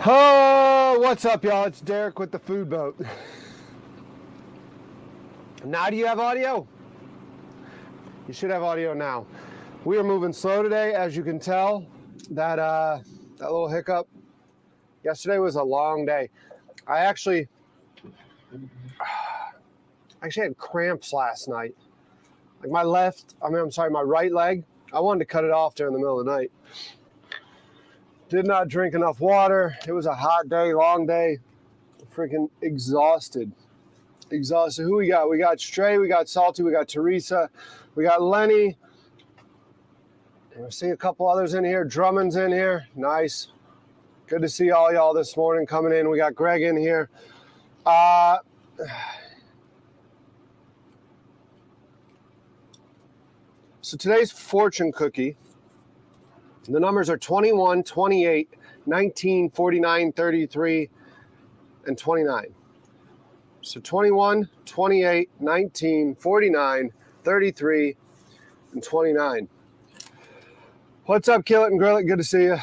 Oh, what's up, y'all? It's Derek with the food boat. Now, do you have audio? You should have audio now. We are moving slow today, as you can tell. That little hiccup. Yesterday was a long day. I actually had cramps last night. Like my right leg. I wanted to cut it off during the middle of the night. Did not drink enough water. It was a hot day, long day. Freaking exhausted. Who we got? We got Stray, we got Salty, we got Teresa, we got Lenny. We're seeing a couple others in here. Drummond's in here. Nice. Good to see all y'all this morning coming in. We got Greg in here. So today's fortune cookie, the numbers are 21, 28, 19, 49, 33, and 29. So 21, 28, 19, 49, 33, and 29. What's up, Kill It and Grill It? Good to see you.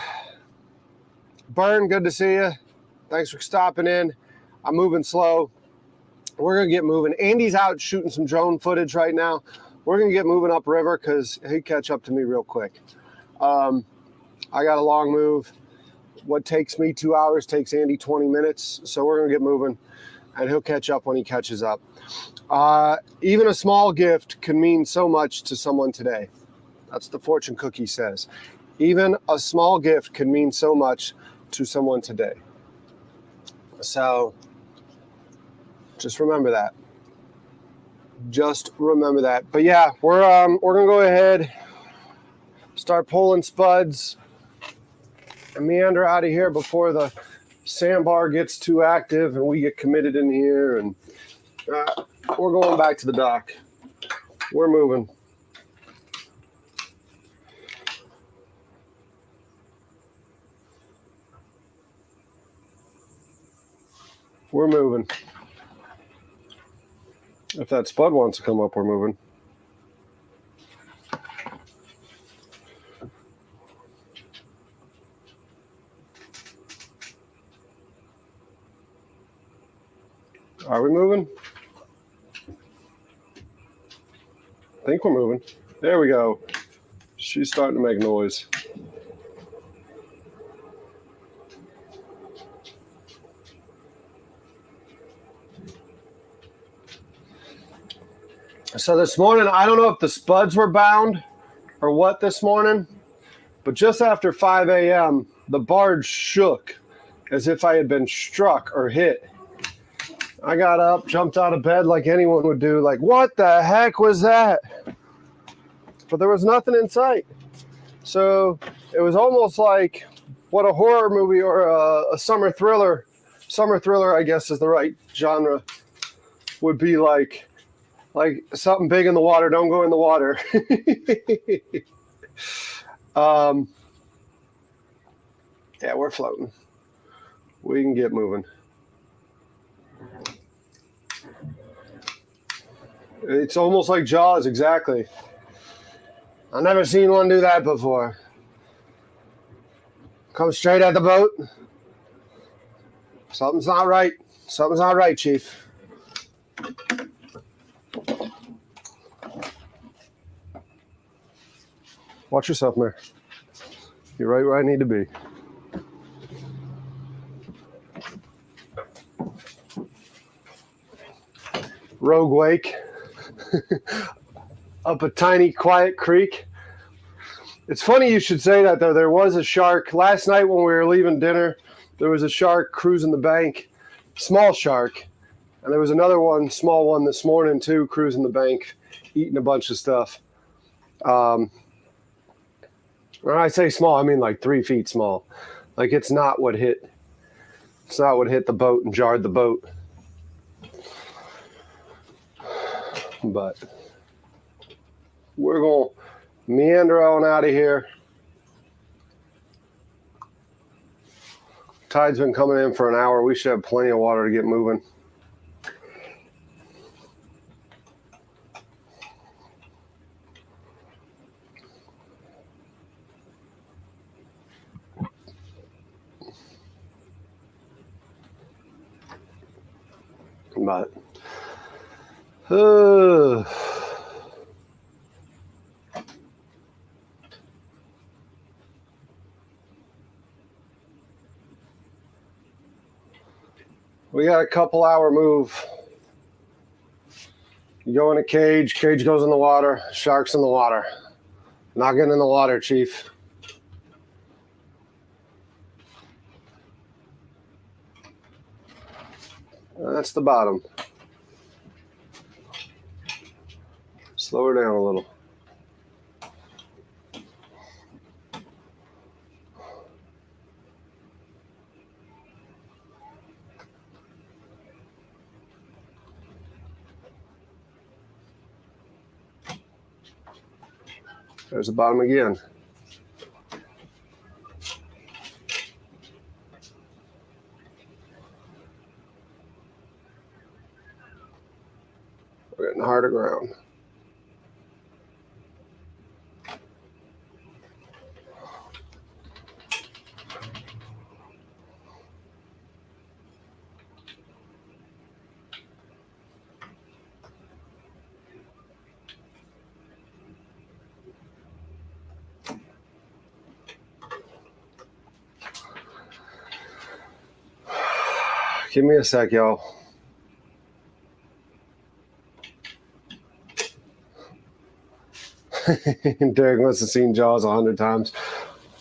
Burn, good to see you. Thanks for stopping in. I'm moving slow. We're going to get moving. Andy's out shooting some drone footage right now. We're going to get moving upriver because he'd catch up to me real quick. I got a long move. What takes me 2 hours takes Andy 20 minutes. So we're going to get moving, and he'll catch up when he catches up. Even a small gift can mean so much to someone today. That's what the fortune cookie says. Even a small gift can mean so much to someone today. So just remember that. But yeah, we're gonna go ahead, start pulling spuds, and meander out of here before the sandbar gets too active and we get committed in here. And we're going back to the dock. We're moving. We're moving. If that spud wants to come up, we're moving. Are we moving? I think we're moving. There we go. She's starting to make noise. So this morning, I don't know if the spuds were bound or what this morning, but just after 5 a.m., the barge shook as if I had been struck or hit. I got up, jumped out of bed like anyone would do, like, what the heck was that? But there was nothing in sight. So it was almost like what a horror movie or a summer thriller, I guess is the right genre, would be like something big in the water, don't go in the water. Yeah, we're floating. We can get moving. It's almost like Jaws, exactly. I've never seen one do that before. Come straight at the boat. Something's not right. Something's not right, Chief. Watch yourself, Mayor. You're right where I need to be. Rogue wake. Up a tiny, quiet creek. It's funny you should say that, though. There was a shark. Last night when we were leaving dinner, there was a shark cruising the bank. Small shark. And there was another one, small one this morning, too, cruising the bank, eating a bunch of stuff. When I say small, I mean like 3 feet small. Like it's not what hit the boat and jarred the boat. But we're going to meander on out of here. Tide's been coming in for an hour. We should have plenty of water to get moving. But we got a couple hour move. You go in a cage, cage goes in the water, shark's in the water. Not getting in the water, Chief. That's the bottom. Slow her down a little. There's the bottom again. We're getting harder ground. Give me a sec, y'all. Derek must have seen Jaws 100 times.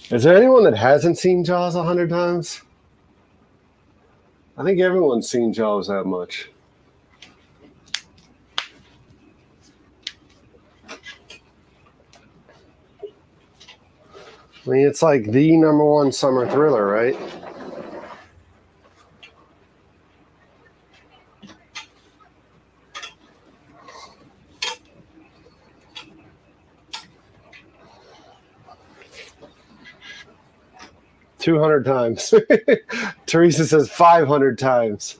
Is there anyone that hasn't seen Jaws 100 times? I think everyone's seen Jaws that much. I mean, it's like the #1 summer thriller, right? $200 times. Teresa says 500 times.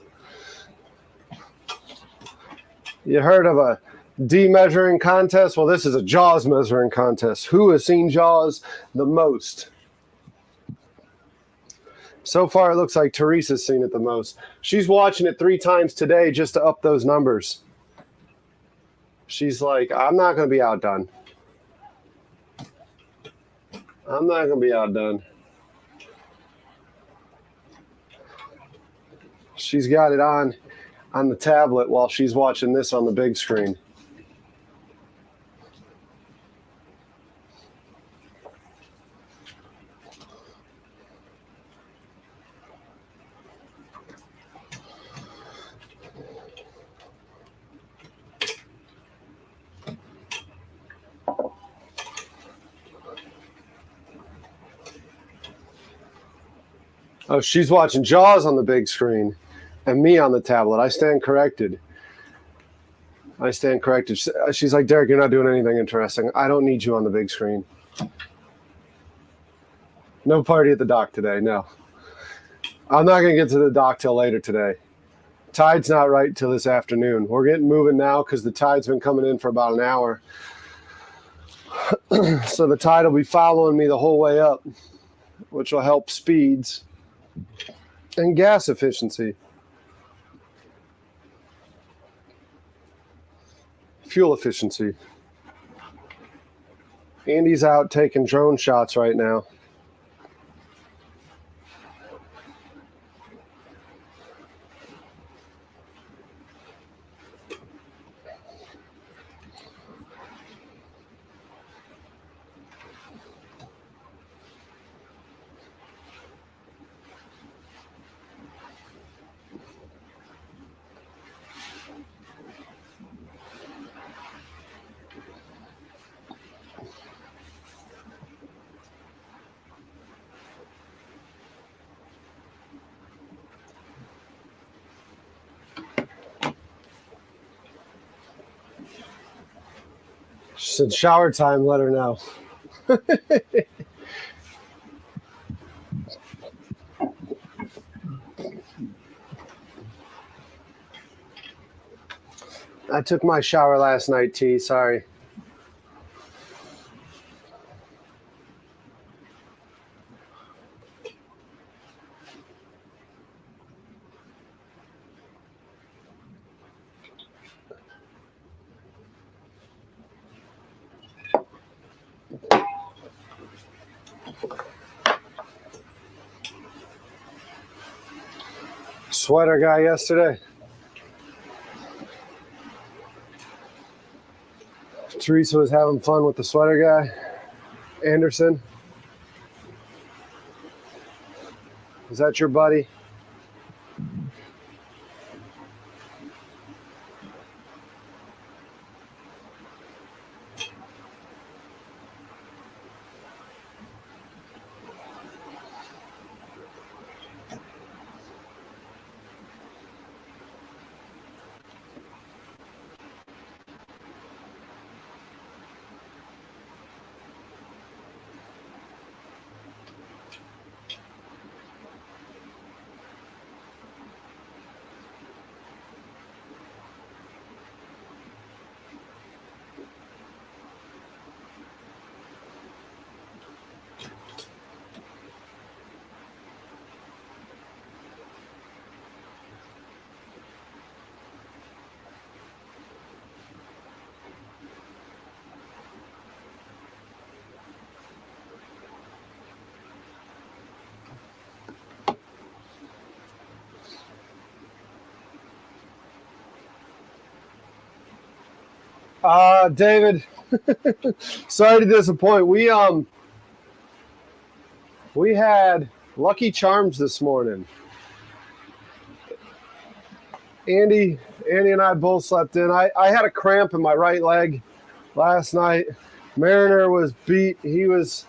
You heard of a D measuring contest? Well, this is a Jaws measuring contest. Who has seen Jaws the most? So far, it looks like Teresa's seen it the most. She's watching it 3 times today just to up those numbers. She's like, I'm not going to be outdone. I'm not going to be outdone. She's got it on the tablet while she's watching this on the big screen. Oh, she's watching Jaws on the big screen and me on the tablet. I stand corrected. She's like, Derek, you're not doing anything interesting. I don't need you on the big screen. No party at the dock today, no. I'm not going to get to the dock till later today. Tide's not right till this afternoon. We're getting moving now because the tide's been coming in for about an hour. So the tide will be following me the whole way up, which will help speeds and gas efficiency. Fuel efficiency. Andy's out taking drone shots right now. She said shower time, let her know. I took my shower last night, T. Sorry. Sweater guy yesterday. Teresa was having fun with the sweater guy. Anderson. Is that your buddy? David, sorry to disappoint. We had Lucky Charms this morning. Andy and I both slept in. I had a cramp in my right leg last night. Mariner was beat. He was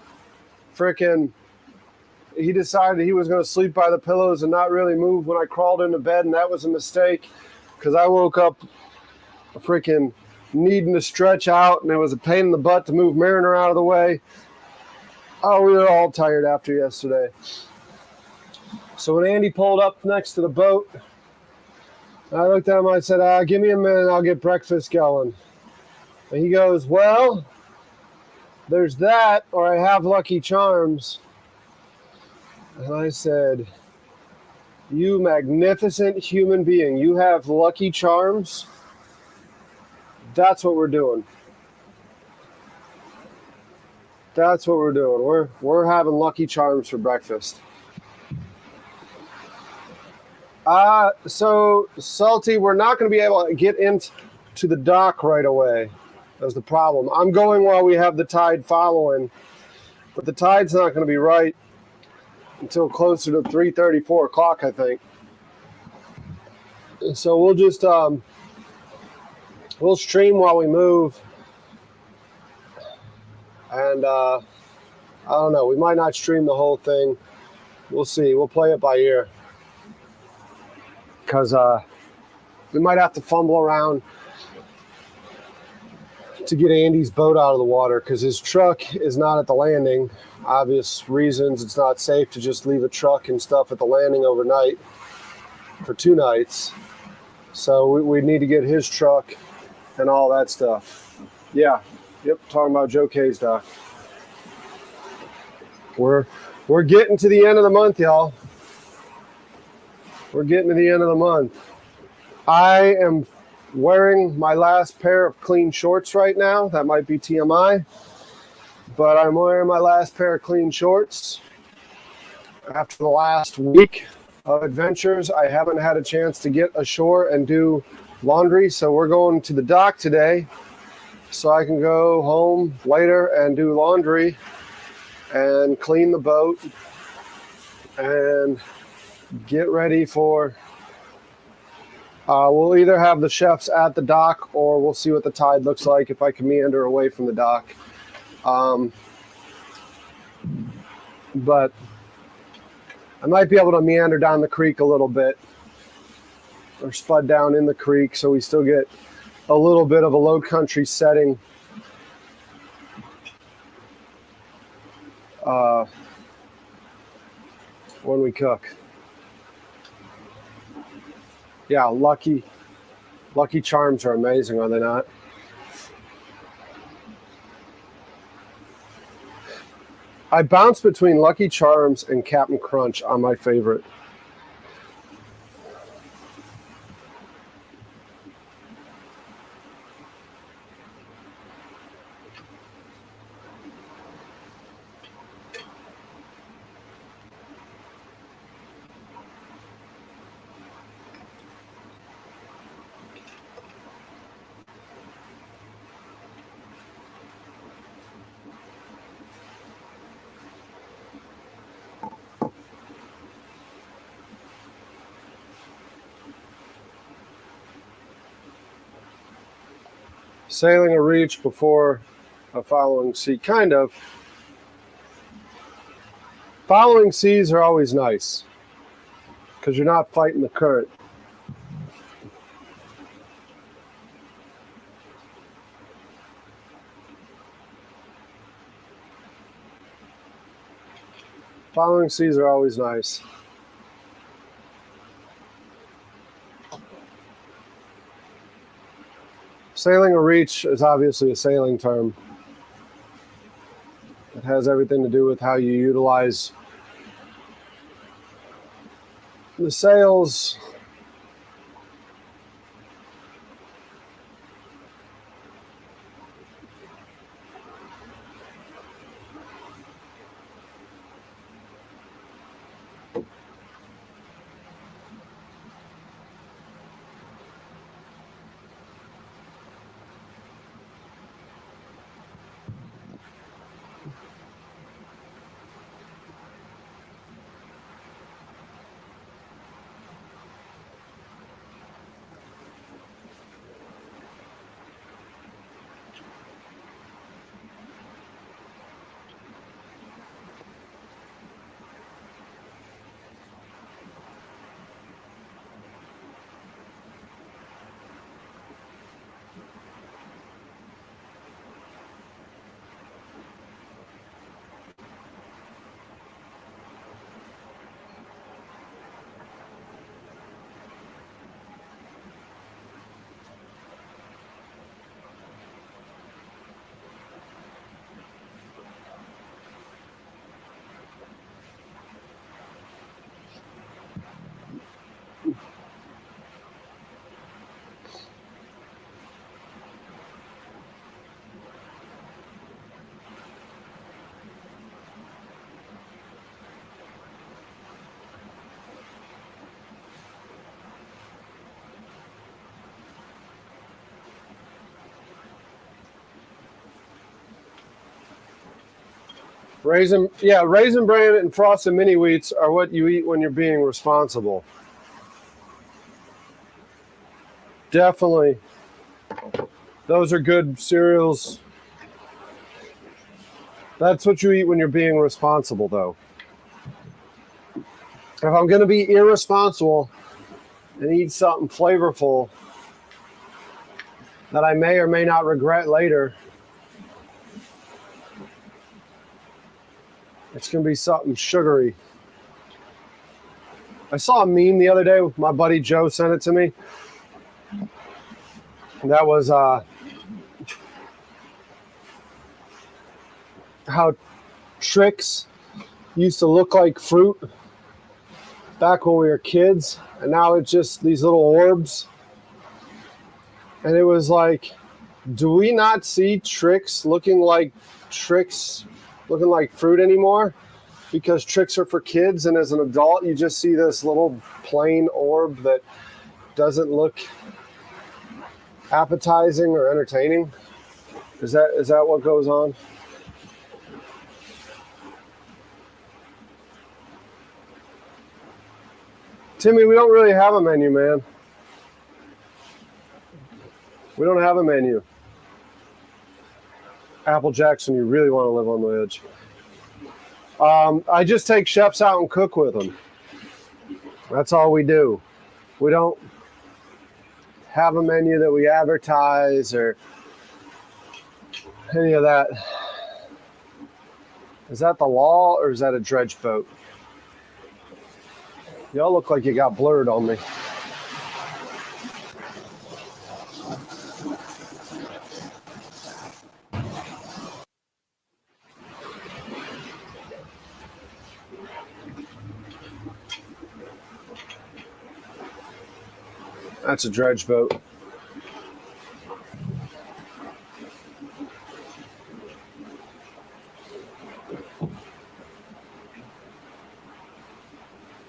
he decided he was going to sleep by the pillows and not really move when I crawled into bed, and that was a mistake because I woke up needing to stretch out, and it was a pain in the butt to move Mariner out of the way. Oh, we were all tired after yesterday. So when Andy pulled up next to the boat, I looked at him, I said, give me a minute, I'll get breakfast going. And he goes, well, there's that, or I have Lucky Charms. And I said, you magnificent human being, you have Lucky Charms? That's what we're doing. That's what we're doing. We're having Lucky Charms for breakfast. So Salty, we're not going to be able to get into the dock right away. That's the problem. I'm going while we have the tide following, but the tide's not going to be right until closer to 3:30, 4 o'clock, I think. So we'll just we'll stream while we move, and I don't know. We might not stream the whole thing. We'll see. We'll play it by ear because we might have to fumble around to get Andy's boat out of the water because his truck is not at the landing. Obvious reasons. It's not safe to just leave a truck and stuff at the landing overnight for 2 nights. So we need to get his truck and all that stuff. Yeah. Yep. Talking about Joe K's dock. We're getting to the end of the month, y'all. We're getting to the end of the month. I am wearing my last pair of clean shorts right now. That might be TMI, but I'm wearing my last pair of clean shorts. After the last week of adventures, I haven't had a chance to get ashore and do laundry, so we're going to the dock today so I can go home later and do laundry and clean the boat and get ready for we'll either have the chefs at the dock or we'll see what the tide looks like if I can meander away from the dock. But I might be able to meander down the creek a little bit or spud down in the creek so we still get a little bit of a low country setting when we cook. Yeah, Lucky Charms are amazing, are they not? I bounce between Lucky Charms and Captain Crunch on my favorite. Sailing a reach before a following sea, kind of. Following seas are always nice because you're not fighting the current. Following seas are always nice. Sailing a reach is obviously a sailing term. It has everything to do with how you utilize the sails. Raisin Bran and frosted mini wheats are what you eat when you're being responsible. Definitely. Those are good cereals. That's what you eat when you're being responsible, though. If I'm going to be irresponsible and eat something flavorful that I may or may not regret later, it's going to be something sugary. I saw a meme the other day. My buddy Joe sent it to me. That was how Trix used to look like fruit back when we were kids, and now it's just these little orbs. And it was like, do we not see Trix looking like fruit anymore? Because Trix are for kids, and as an adult, you just see this little plain orb that doesn't look appetizing or entertaining. Is that what goes on? Timmy, we don't really have a menu, man. We don't have a menu. Apple Jackson, you really want to live on the edge. I just take chefs out and cook with them. That's all we do. We don't have a menu that we advertise or any of that. Is that the law or is that a dredge boat? Y'all look like you got blurred on me. That's a dredge boat.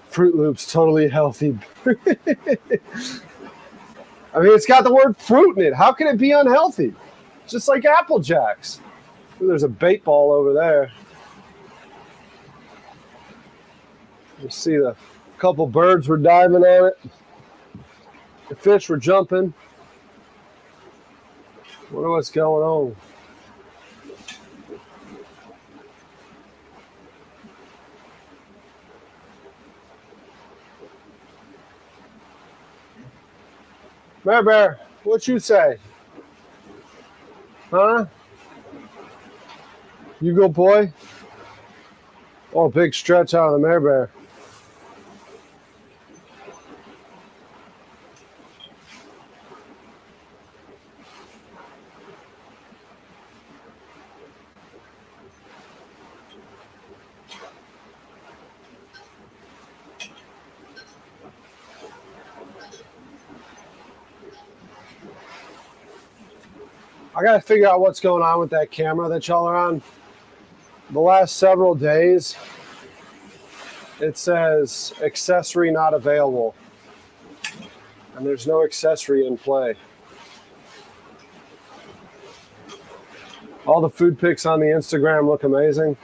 Fruit Loops, totally healthy. I mean, it's got the word fruit in it. How can it be unhealthy? Just like Apple Jacks. Ooh, there's a bait ball over there. You see the couple birds were diving on it. The fish were jumping. Wonder what's going on. Bear, what you say? Huh? You go, boy. Oh, big stretch out of the bear. I got to figure out what's going on with that camera that y'all are on. The last several days, it says accessory not available. And there's no accessory in play. All the food pics on the Instagram look amazing.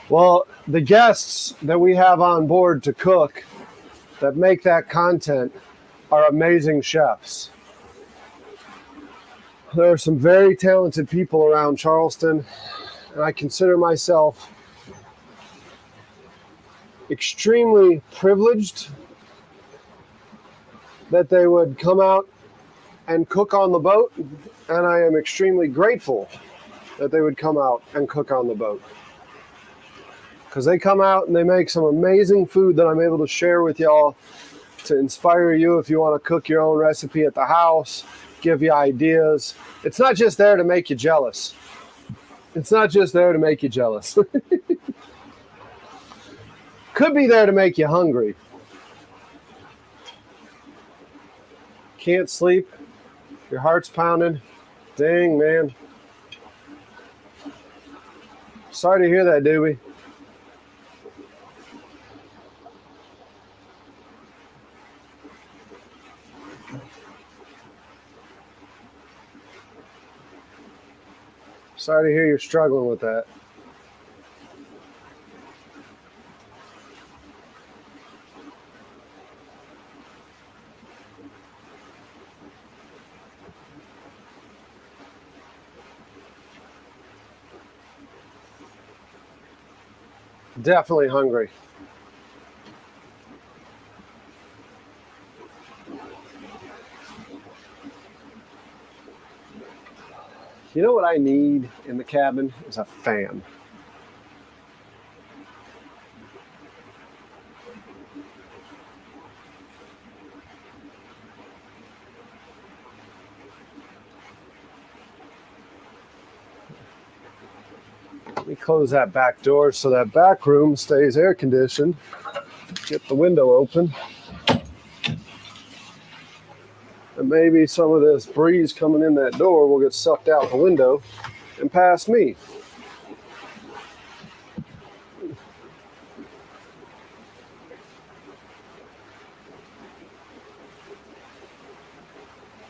Well, the guests that we have on board to cook that make that content are amazing chefs. There are some very talented people around Charleston, and I consider myself extremely privileged that they would come out and cook on the boat, and I am extremely grateful that they would come out and cook on the boat. Because they come out and they make some amazing food that I'm able to share with y'all to inspire you if you want to cook your own recipe at the house, give you ideas. It's not just there to make you jealous. It's not just there to make you jealous. Could be there to make you hungry. Can't sleep. Your heart's pounding. Dang, man. Sorry to hear that, Doobie. Sorry to hear you're struggling with that. Definitely hungry. You know what I need in the cabin is a fan. Let me close that back door so that back room stays air conditioned. Get the window open. And maybe some of this breeze coming in that door will get sucked out the window and past me.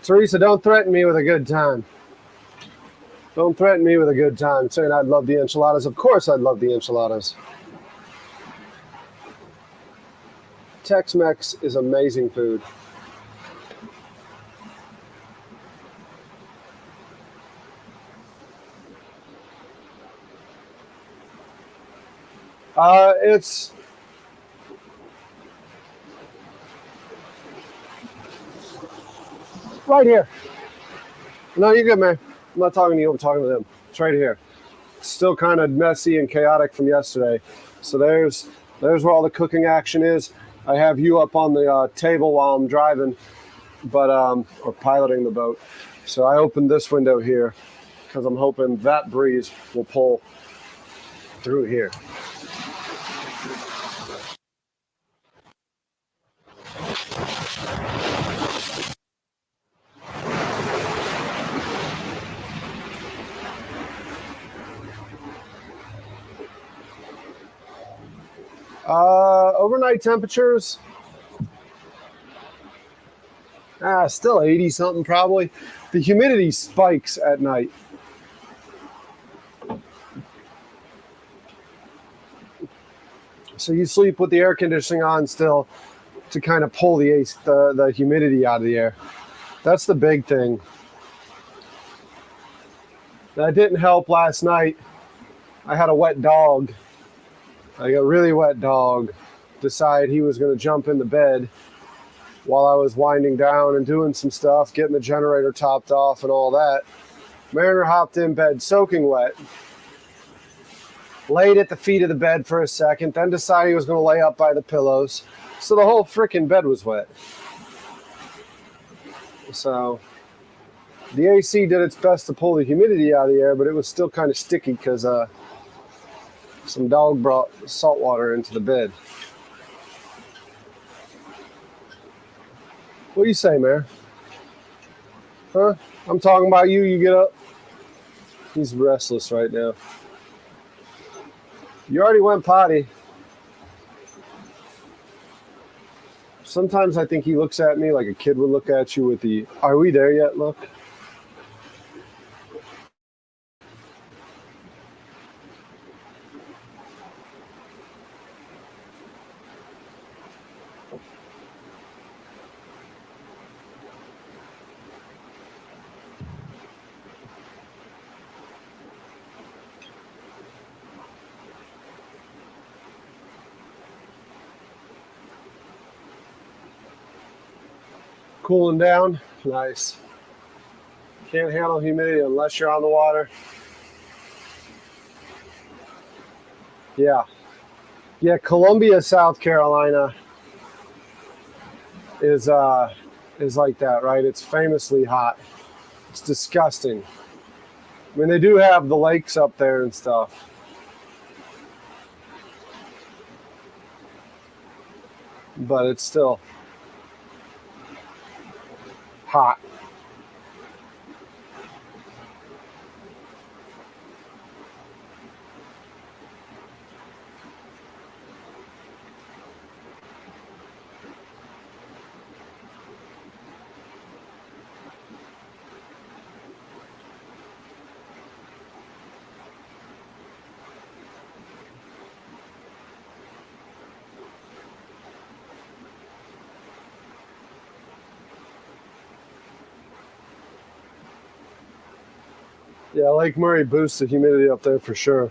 Teresa, don't threaten me with a good time. Don't threaten me with a good time saying I'd love the enchiladas. Of course I'd love the enchiladas. Tex-Mex is amazing food. It's right here. No, you're good, man. I'm not talking to you. I'm talking to them. It's right here. It's still kind of messy and chaotic from yesterday. So there's where all the cooking action is. I have you up on the table while I'm driving, but or piloting the boat. So I opened this window here because I'm hoping that breeze will pull through here. Overnight temperatures, still 80 something probably. The humidity spikes at night. So you sleep with the air conditioning on still to kind of pull the humidity out of the air. That's the big thing. That didn't help last night. I had a wet dog, like a really wet dog, decide he was going to jump in the bed while I was winding down and doing some stuff, getting the generator topped off and all that. Mariner hopped in bed soaking wet, laid at the feet of the bed for a second, then decided he was going to lay up by the pillows. So the whole freaking bed was wet. So the AC did its best to pull the humidity out of the air, but it was still kind of sticky because some dog brought salt water into the bed. What do you say, Mayor? Huh? I'm talking about you. You get up. He's restless right now. You already went potty. Sometimes I think he looks at me like a kid would look at you with the, "Are we there yet?" look. Cooling down. Nice. Can't handle humidity unless you're on the water. Yeah. Yeah, Columbia, South Carolina is like that, right? It's famously hot. It's disgusting. I mean, they do have the lakes up there and stuff. But it's still hot. Yeah, Lake Murray boosts the humidity up there for sure.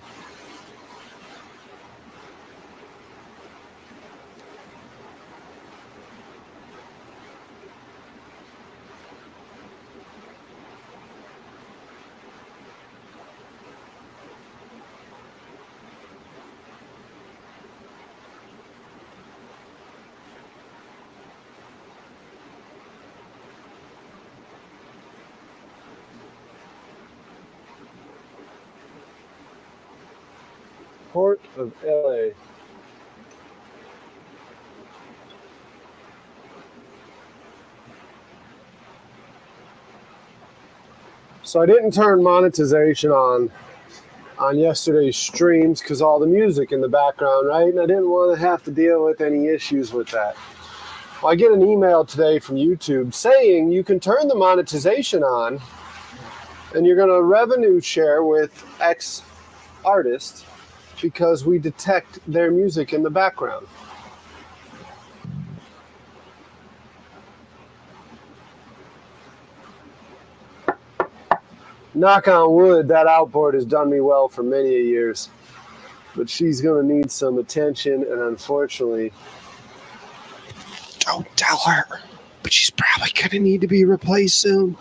Port of LA. So I didn't turn monetization on yesterday's streams because all the music in the background, right? And I didn't want to have to deal with any issues with that. Well, I get an email today from YouTube saying you can turn the monetization on and you're going to revenue share with X artist because we detect their music in the background. Knock on wood, that outboard has done me well for many years. But she's going to need some attention, and unfortunately, don't tell her, but she's probably going to need to be replaced soon.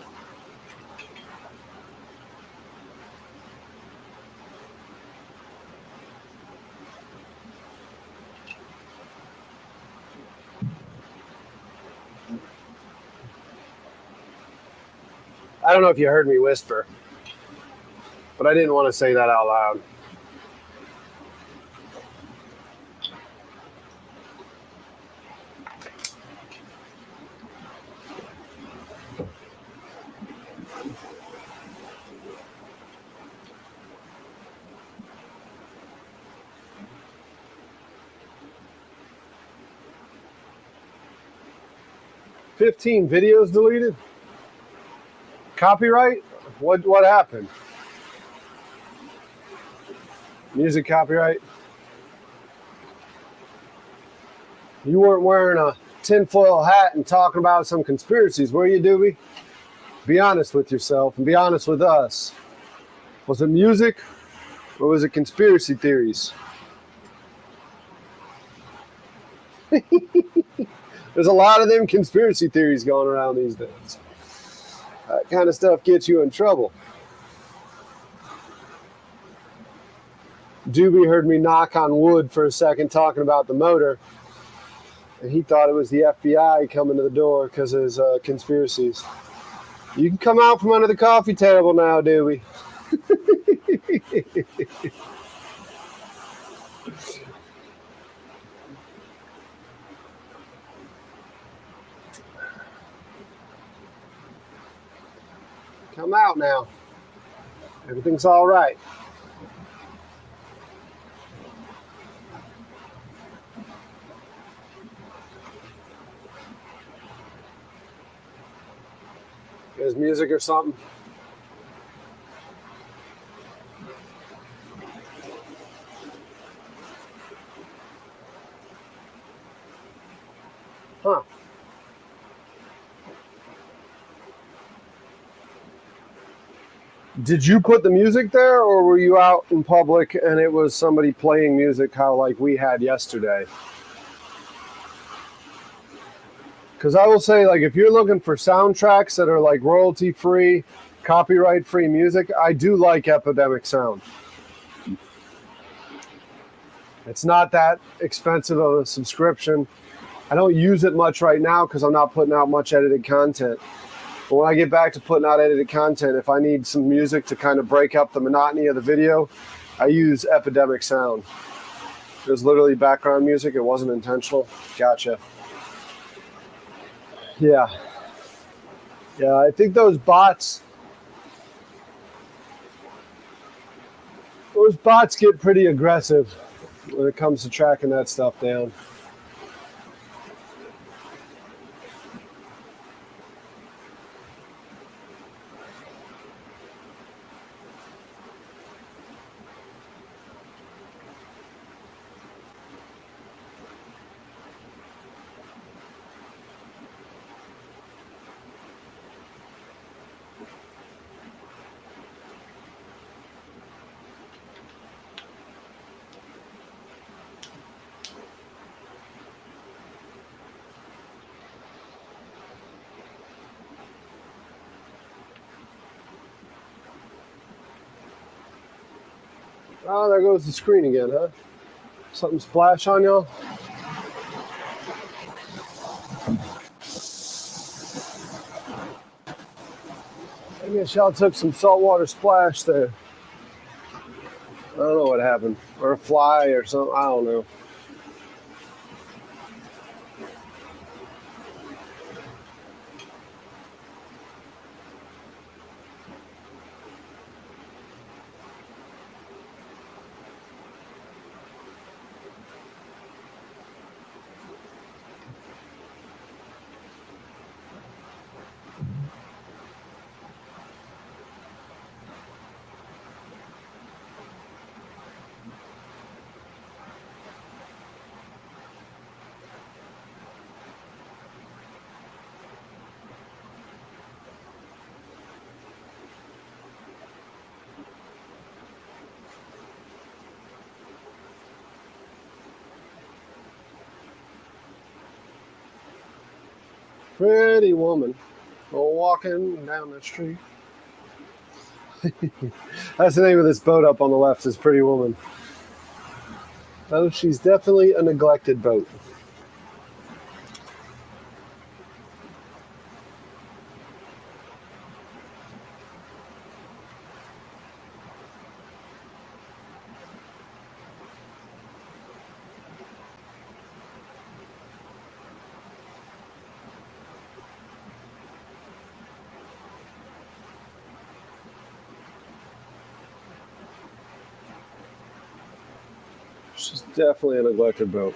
I don't know if you heard me whisper, but I didn't want to say that out loud. $15 videos deleted? Copyright? What happened? Music copyright? You weren't wearing a tinfoil hat and talking about some conspiracies, were you, Doobie? Be honest with yourself and be honest with us. Was it music or was it conspiracy theories? There's a lot of them conspiracy theories going around these days. That kind of stuff gets you in trouble. Doobie heard me knock on wood for a second talking about the motor, and he thought it was the FBI coming to the door because of his conspiracies. You can come out from under the coffee table now, Doobie. Come out now. Everything's all right. There's music or something. Huh. Did you put the music there, or were you out in public and it was somebody playing music how like we had yesterday? Because I will say, like, if you're looking for soundtracks that are like royalty free, copyright free music, I do like Epidemic sound. It's not that expensive of a subscription. I don't use it much right now because I'm not putting out much edited content. But when I get back to putting out edited content, if I need some music to kind of break up the monotony of the video, I use Epidemic sound. It was literally background music. It wasn't intentional. Gotcha. Yeah. Yeah, I think those bots get pretty aggressive when it comes to tracking that stuff down. Oh, there goes the screen again, huh? Something splash on y'all? I guess y'all took some saltwater splash there. I don't know what happened. Or a fly or something. I don't know. Pretty woman walking down the street. That's the name of this boat up on the left is Pretty Woman. Oh, she's definitely a neglected boat. She's definitely a neglected boat.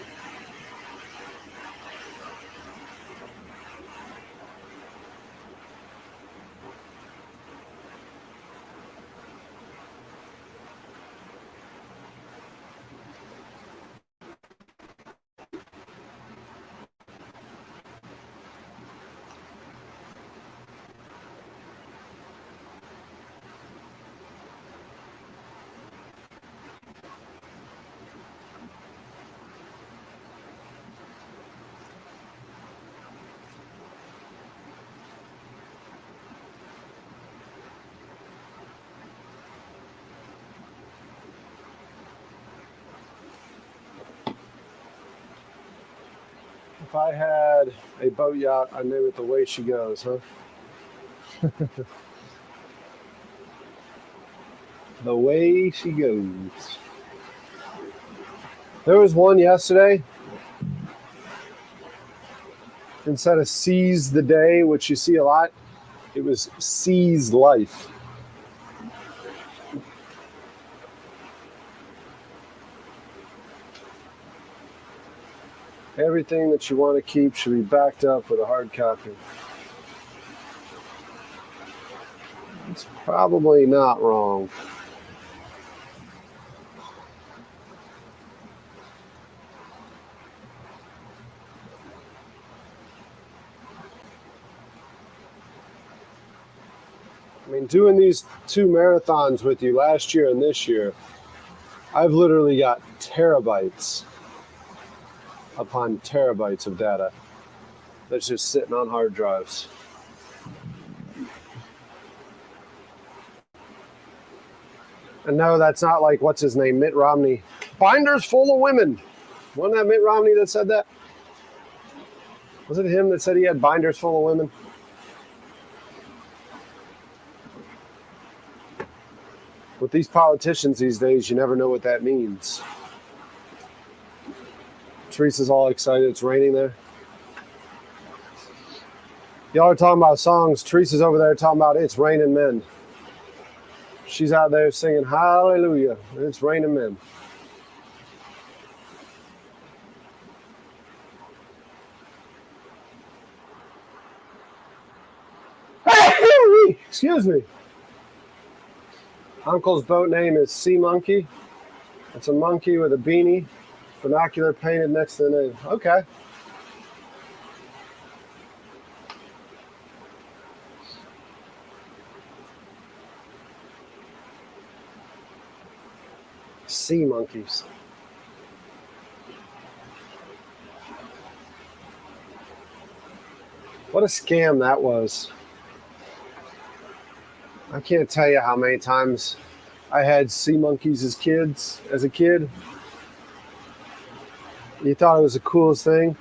If I had a boat yacht, I'd name it The Way She Goes, huh? The Way She Goes. There was one yesterday. Instead of Seize the Day, which you see a lot, it was Seize Life. Everything that you want to keep should be backed up with a hard copy. It's probably not wrong. I mean, doing these 2 marathons with you last year and this year, I've literally got terabytes upon terabytes of data that's just sitting on hard drives. And no, that's not like, what's his name, Mitt Romney. Binders full of women. Wasn't that Mitt Romney that said that? Was it him that said he had binders full of women? With these politicians these days, you never know what that means. Teresa's all excited. It's raining there. Y'all are talking about songs. Teresa's over there talking about It's Raining Men. She's out there singing Hallelujah. It's raining men. Excuse me. Uncle's boat name is Sea Monkey. It's a monkey with a beanie, binocular painted next to the name. Okay. Sea monkeys. What a scam that was. I can't tell you how many times I had sea monkeys as a kid. You thought it was the coolest thing.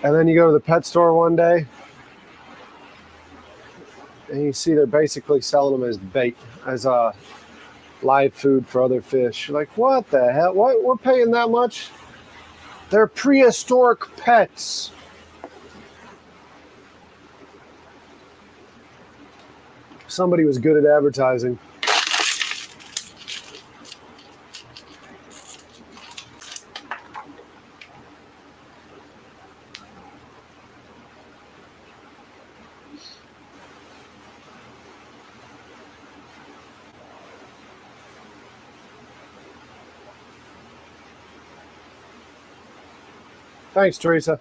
And then you go to the pet store one day and you see they're basically selling them as bait, as live food for other fish. You're like, what the hell? What? We're paying that much? They're prehistoric pets. Somebody was good at advertising. Thanks, Teresa.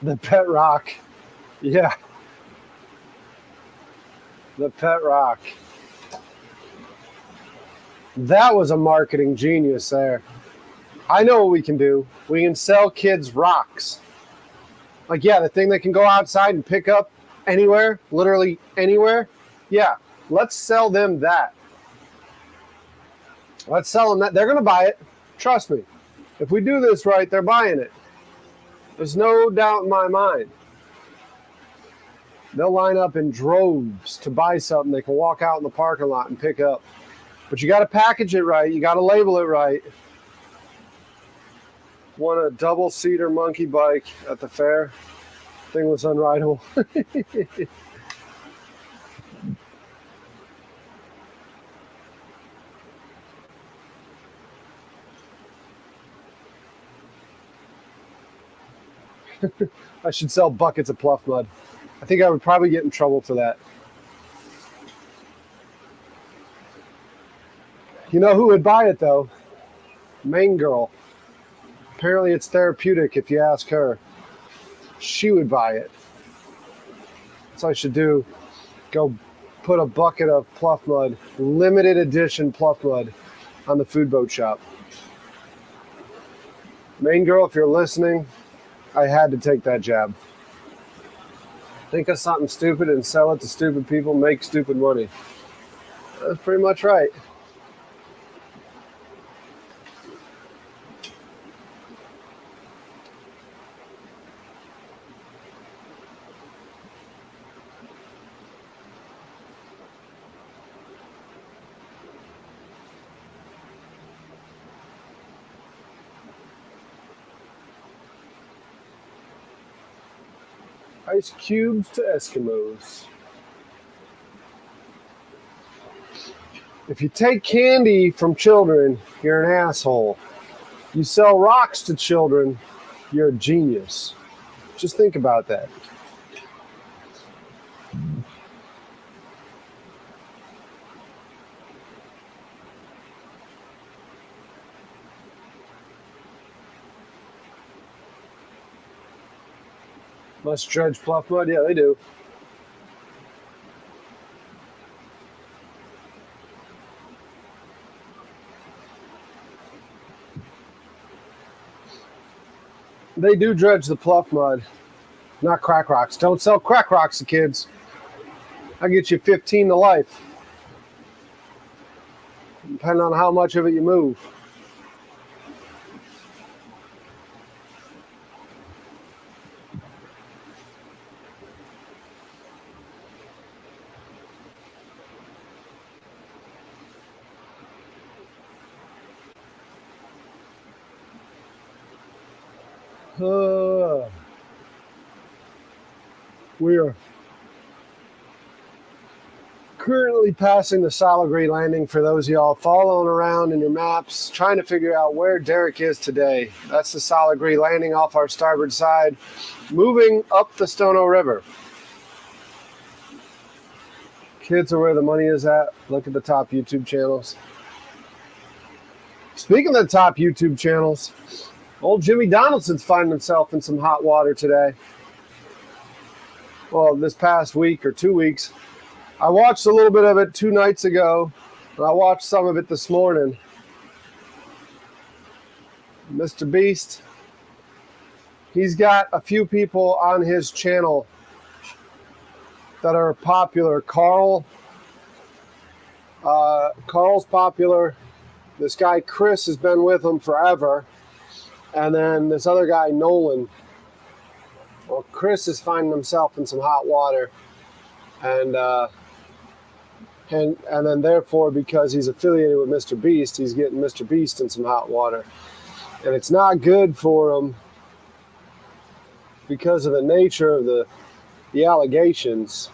The pet rock. Yeah. The pet rock. That was a marketing genius there. I know what we can do. We can sell kids rocks. Like, yeah, the thing that can go outside and pick up anywhere, literally anywhere. Yeah, let's sell them that. Let's sell them that. They're going to buy it. Trust me. If we do this right, they're buying it. There's no doubt in my mind. They'll line up in droves to buy something they can walk out in the parking lot and pick up. But you got to package it right. You got to label it right. Won a double-seater monkey bike at the fair. Thing was unrideable. I should sell buckets of Pluff Mud. I think I would probably get in trouble for that. You know who would buy it, though? Main girl. Apparently it's therapeutic if you ask her. She would buy it. So I should do. Go put a bucket of Pluff Mud, limited edition Pluff Mud, on the food boat shop. Main girl, if you're listening, I had to take that jab. Think of something stupid and sell it to stupid people, make stupid money. That's pretty much right. Ice cubes to Eskimos. If you take candy from children, you're an asshole. You sell rocks to children, you're a genius. Just think about that. Must judge Pluff Mud? Yeah, they do. They do dredge the Pluff Mud, not crack rocks. Don't sell crack rocks to kids. I'll get you 15 to life, depending on how much of it you move. We are currently passing the Salagre landing for those of y'all following around in your maps, trying to figure out where Derek is today. That's the Salagre landing off our starboard side, moving up the Stono River. Kids are where the money is at. Look at the top YouTube channels. Speaking of the top YouTube channels, old Jimmy Donaldson's finding himself in some hot water today. Well, this past week or 2 weeks. I watched a little bit of it 2 nights ago, and I watched some of it this morning. Mr. Beast, he's got a few people on his channel that are popular. Carl's popular. This guy Chris has been with him forever. And then this other guy, Nolan. Well, Chris is finding himself in some hot water. And then therefore, because he's affiliated with Mr. Beast, he's getting Mr. Beast in some hot water. And it's not good for him because of the nature of the allegations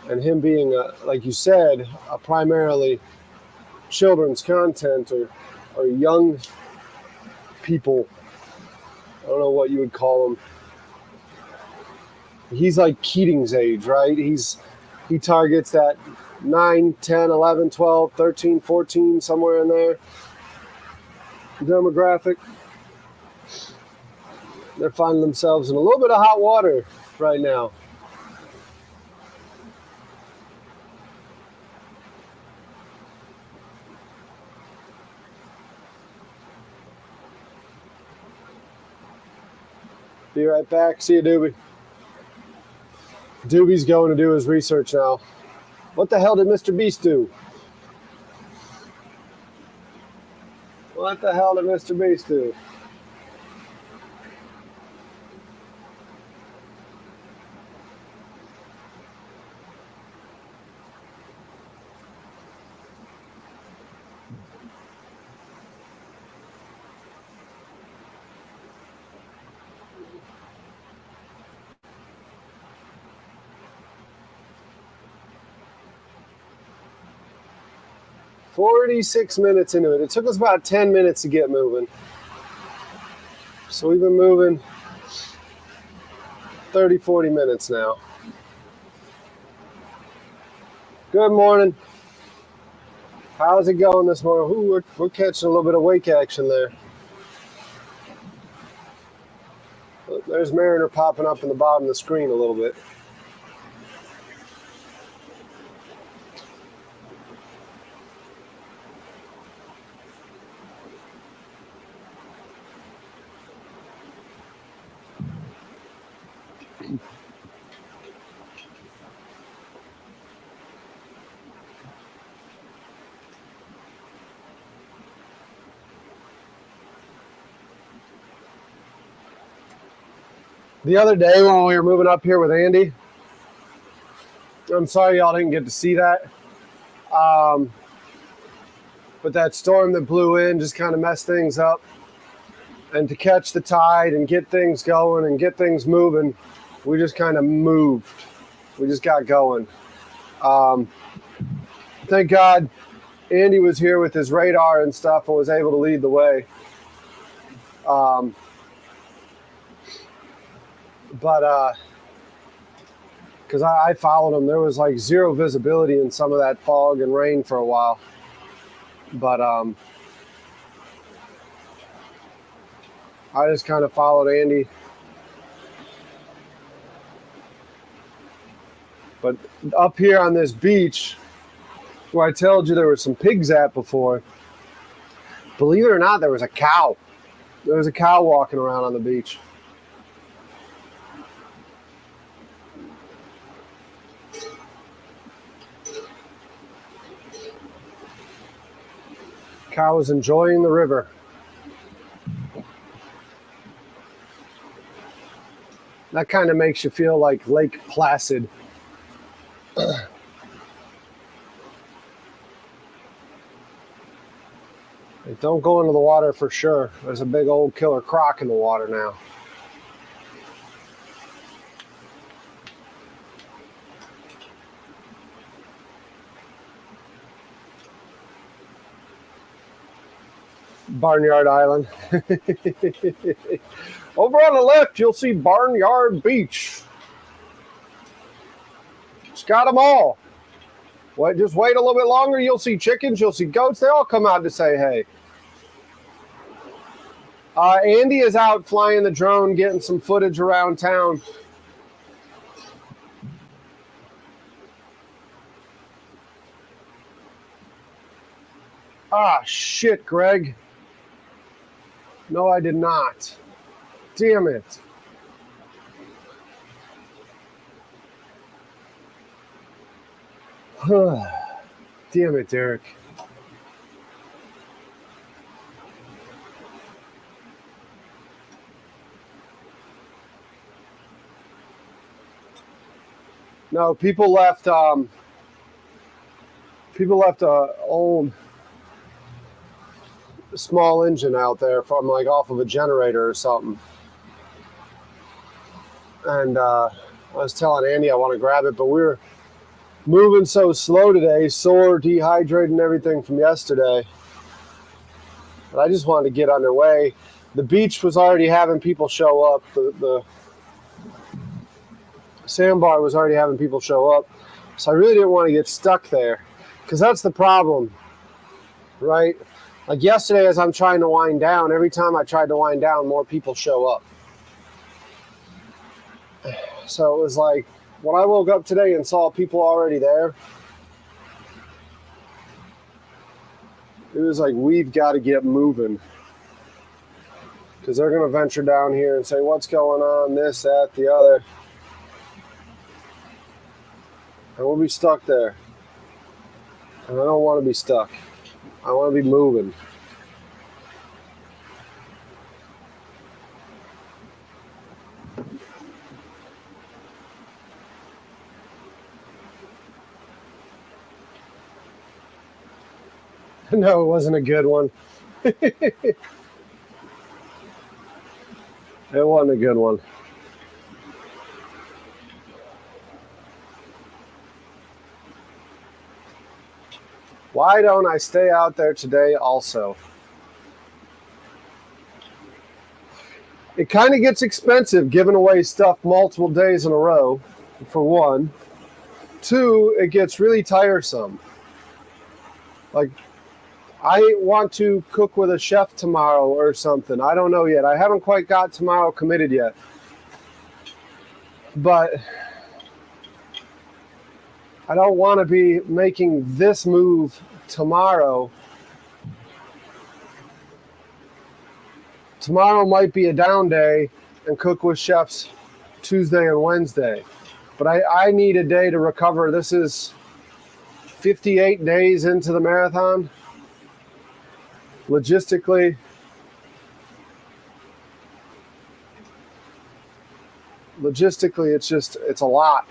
and him being, like you said, a primarily children's content or young people. I don't know what you would call them. He's like Keating's age, right? He targets that 9, 10, 11, 12, 13, 14, somewhere in there demographic. They're finding themselves in a little bit of hot water right now. Be right back. See you, Doobie. Doobie's going to do his research now. What the hell did Mr. Beast do? What the hell did Mr. Beast do? "46 minutes into it." It took us about 10 minutes to get moving. So we've been moving 30, 40 minutes now. Good morning. How's it going this morning? Ooh, we're catching a little bit of wake action there. There's Mariner popping up in the bottom of the screen a little bit. The other day when we were moving up here with Andy, I'm sorry y'all didn't get to see that. But that storm that blew in just kind of messed things up. And to catch the tide and get things going and get things moving, we just kind of moved. We just got going. Thank God Andy was here with his radar and stuff and was able to lead the way. But because I followed him, there was like zero visibility in some of that fog and rain for a while. But I just kind of followed Andy. But up here on this beach, where I told you there were some pigs at before, believe it or not, there was a cow. There was a cow walking around on the beach. Cow was enjoying the river. That kind of makes you feel like Lake Placid. Don't go into the water for sure. There's a big old killer croc in the water now. Barnyard Island. Over on the left, you'll see Barnyard Beach. It's got them all. Well, just wait a little bit longer. You'll see chickens. You'll see goats. They all come out to say hey. Andy is out flying the drone, getting some footage around town. Ah, shit, Greg. No, I did not. Damn it. Damn it, Derek. No, people left a old small engine out there from like off of a generator or something. And I was telling Andy I want to grab it, but we were moving so slow today, sore, dehydrated and everything from yesterday. But I just wanted to get underway. The beach was already having people show up. The sandbar was already having people show up. So I really didn't want to get stuck there. Because that's the problem, right? Like yesterday as I'm trying to wind down, every time I tried to wind down, more people show up. So it was like, when I woke up today and saw people already there, it was like, we've got to get moving. Because they're going to venture down here and say, what's going on, this, that, the other. And we'll be stuck there. And I don't want to be stuck. I want to be moving. No, it wasn't a good one. It wasn't a good one. Why don't I stay out there today also? It kind of gets expensive giving away stuff multiple days in a row, for one. Two, it gets really tiresome. Like, I want to cook with a chef tomorrow or something. I don't know yet. I haven't quite got tomorrow committed yet. But I don't want to be making this move tomorrow. Tomorrow might be a down day and cook with chefs Tuesday and Wednesday. But I need a day to recover. This is 58 days into the marathon. Logistically, logistically, it's a lot.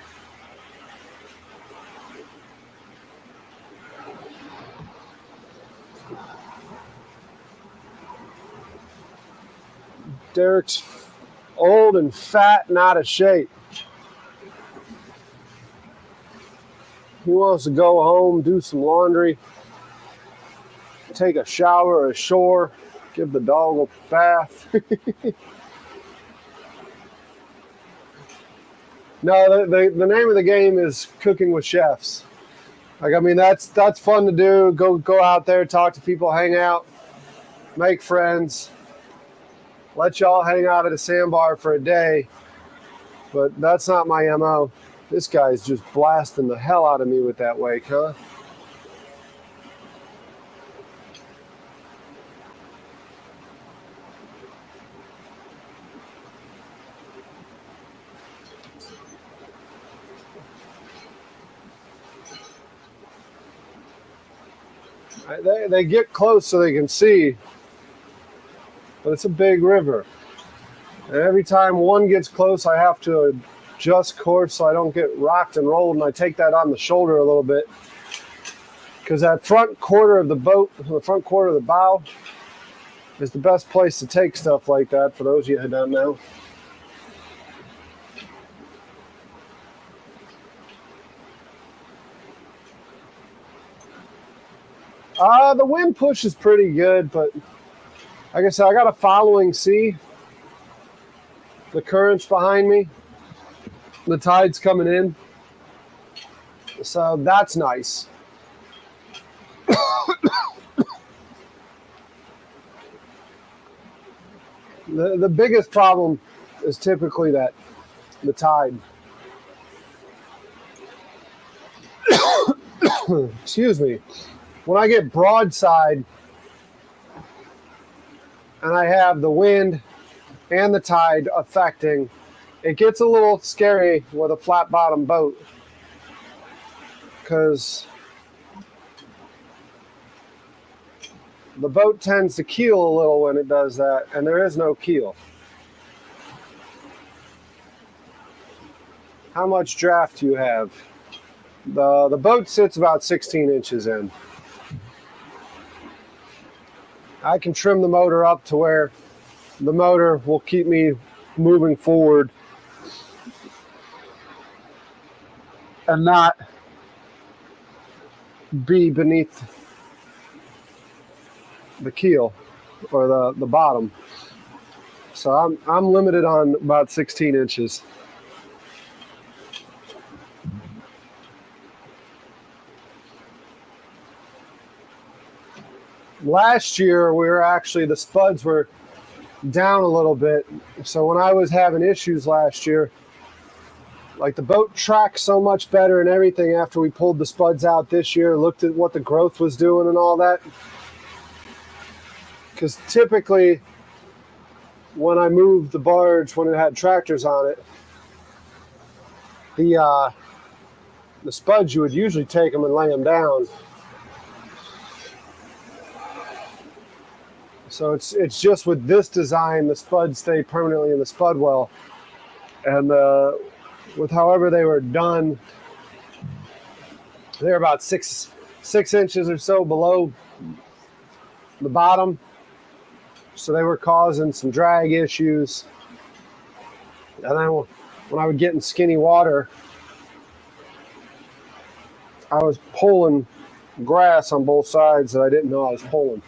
Derek's old and fat and out of shape. He wants to go home, do some laundry, take a shower ashore, give the dog a bath. No, the name of the game is Cooking with Chefs. Like, I mean, that's fun to do. Go out there, talk to people, hang out, make friends. Let y'all hang out at a sandbar for a day. But that's not my MO. This guy's just blasting the hell out of me with that wake, huh? They get close so they can see, but it's a big river. And every time one gets close, I have to adjust course so I don't get rocked and rolled, and I take that on the shoulder a little bit. Because that front quarter of the boat, the front quarter of the bow, is the best place to take stuff like that, for those of you who don't know. The wind push is pretty good, but like I said, I got a following sea. The current's behind me. The tide's coming in. So that's nice. The biggest problem is typically that the tide. Excuse me. When I get broadside and I have the wind and the tide affecting, it gets a little scary with a flat bottom boat, because the boat tends to keel a little when it does that, and there is no keel. How much draft do you have? The boat sits about 16 inches in. I can trim the motor up to where the motor will keep me moving forward and not be beneath the keel or the bottom. So I'm limited on about 16 inches. Last year, the Spuds were down a little bit. So when I was having issues last year, like, the boat tracked so much better and everything after we pulled the Spuds out this year, looked at what the growth was doing and all that. Because typically, when I moved the barge, when it had tractors on it, the Spuds, you would usually take them and lay them down. So it's just with this design, the Spuds stay permanently in the spud well. And with however they were done, they're about six inches or so below the bottom. So they were causing some drag issues. And then when I would get in skinny water, I was pulling grass on both sides that I didn't know I was pulling.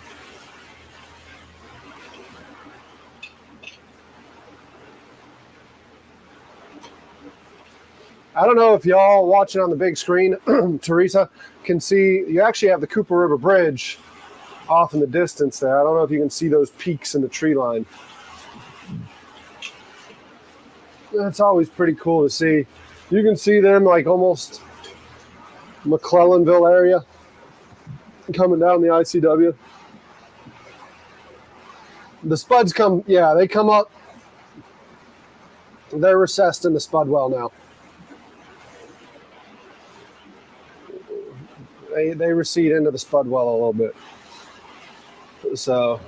I don't know if y'all watching on the big screen, Teresa, can see, you actually have the Cooper River Bridge off in the distance there. I don't know if you can see those peaks in the tree line. That's always pretty cool to see. You can see them like almost McClellanville area coming down the ICW. The Spuds they come up. They're recessed in the spud well now. They recede into the spud well a little bit. So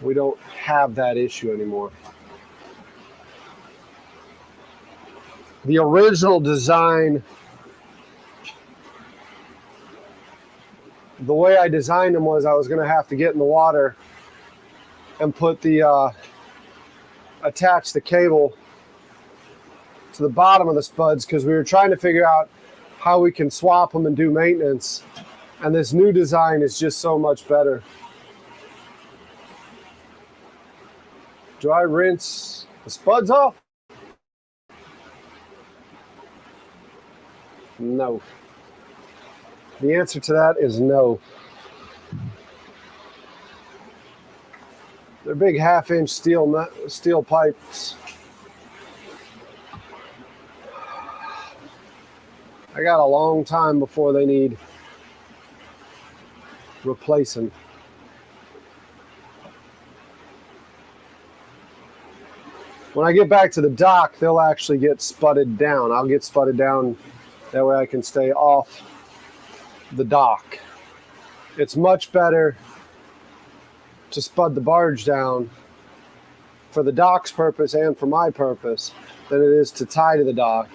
we don't have that issue anymore. The original design, the way I designed them was I was going to have to get in the water and put the attach the cable to the bottom of the Spuds, because we were trying to figure out how we can swap them and do maintenance. And this new design is just so much better. Do I rinse the Spuds off? No. The answer to that is no. They're big half-inch steel pipes. I got a long time before they need replacing. When I get back to the dock, they'll actually get spudded down. I'll get spudded down, that way I can stay off the dock. It's much better to spud the barge down for the dock's purpose and for my purpose than it is to tie to the dock,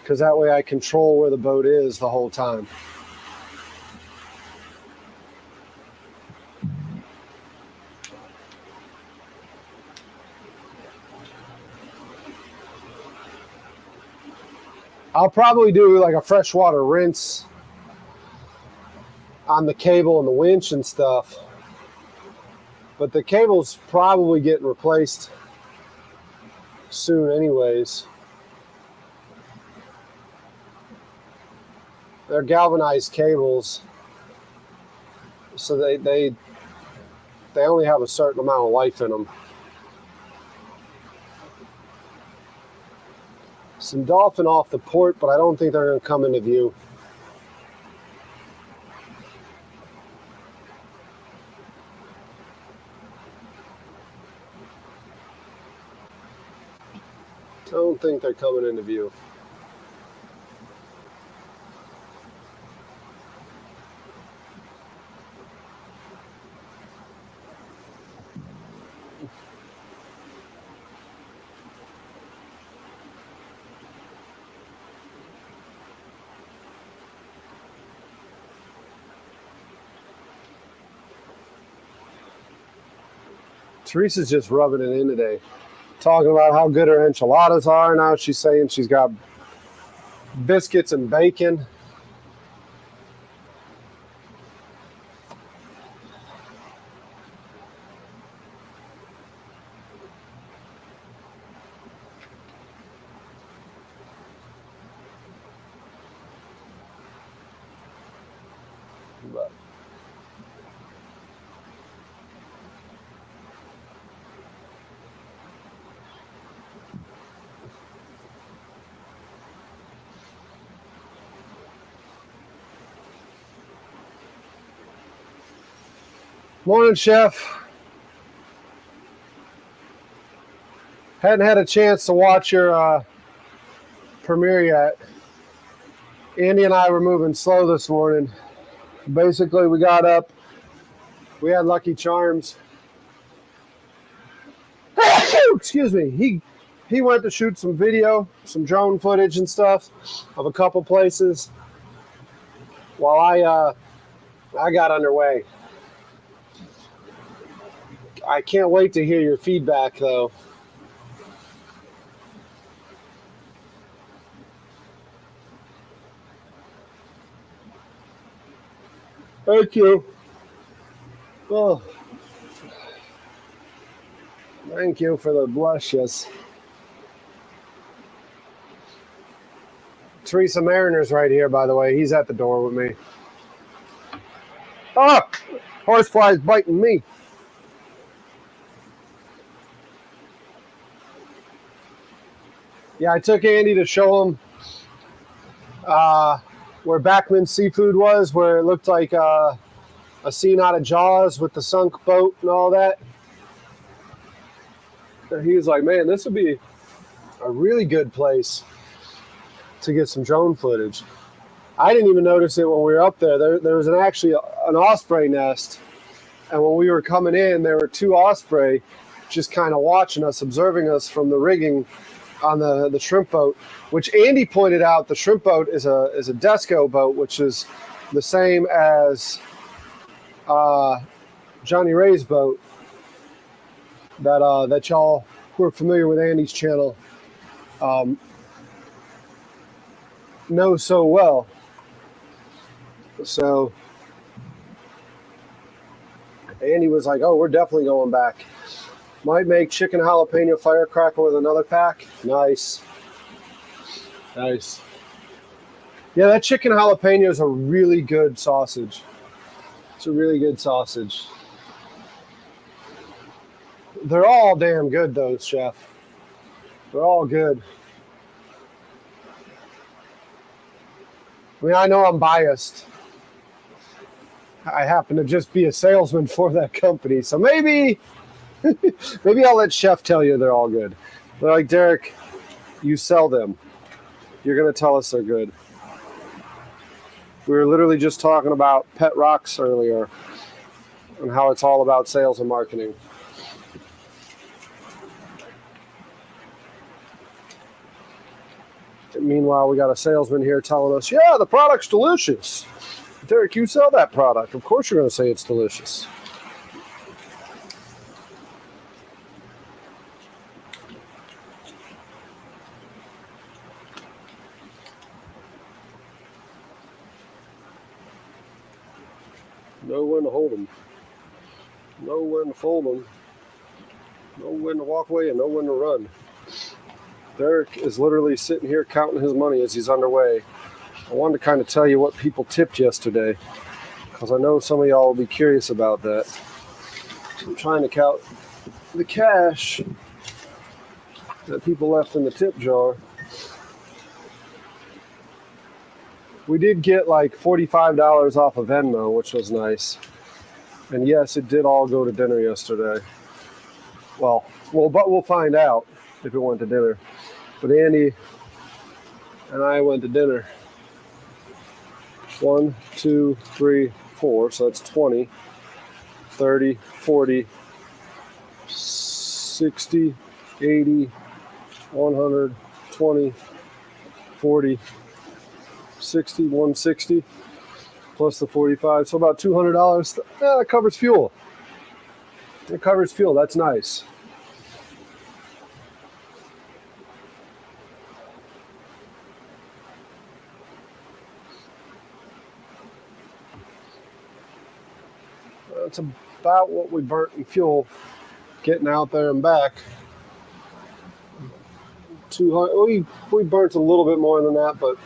because that way I control where the boat is the whole time. I'll probably do like a freshwater rinse on the cable and the winch and stuff, but the cable's probably getting replaced soon anyways. They're galvanized cables, so they only have a certain amount of life in them. Some dolphin off the port, but I don't think they're going to come into view. I don't think they're coming into view. Teresa's just rubbing it in today, talking about how good her enchiladas are. Now she's saying she's got biscuits and bacon. But morning, Chef. Hadn't had a chance to watch your premiere yet. Andy and I were moving slow this morning. Basically, we got up. We had Lucky Charms. Excuse me. He went to shoot some video, some drone footage and stuff of a couple places while I got underway. I can't wait to hear your feedback, though. Thank you. Oh, thank you for the blushes. Teresa Mariner's right here, by the way. He's at the door with me. Ah! Horsefly's biting me. Yeah, I took Andy to show him where Backman Seafood was, where it looked like a scene out of Jaws with the sunk boat and all that. And he was like, man, this would be a really good place to get some drone footage. I didn't even notice it when we were up there. There was actually an osprey nest And when we were coming in, there were two osprey just kind of watching us, observing us from the rigging on the shrimp boat, which Andy pointed out the shrimp boat is a Desco boat, which is the same as Johnny Ray's boat that y'all who are familiar with Andy's channel know so well. So Andy was like, oh, we're definitely going back. Might make chicken jalapeno firecracker with another pack. Nice. Nice. Yeah, that chicken jalapeno is a really good sausage. It's a really good sausage. They're all damn good, though, Chef. They're all good. I mean, I know I'm biased. I happen to just be a salesman for that company. So maybe I'll let Chef tell you they're all good. They're like, Derek, you sell them. You're going to tell us they're good. We were literally just talking about Pet Rocks earlier and how it's all about sales and marketing. And meanwhile, we got a salesman here telling us, yeah, the product's delicious. Derek, you sell that product. Of course you're going to say it's delicious. Know when to hold them. Know when to fold them. Know when to walk away and know when to run. Derek is literally sitting here counting his money as he's underway. I wanted to kind of tell you what people tipped yesterday, because I know some of y'all will be curious about that. So I'm trying to count the cash that people left in the tip jar. We did get like $45 off of Venmo, which was nice. And yes, it did all go to dinner yesterday. Well, but we'll find out if it went to dinner. But Andy and I went to dinner. 1, 2, 3, 4, so that's 20, 30, 40, 60, 80, 100, 20, 40, 60, 160, plus the 45, so about $200. Yeah, that covers fuel. It covers fuel, that's nice. That's about what we burnt in fuel getting out there and back. 200. We burnt a little bit more than that, but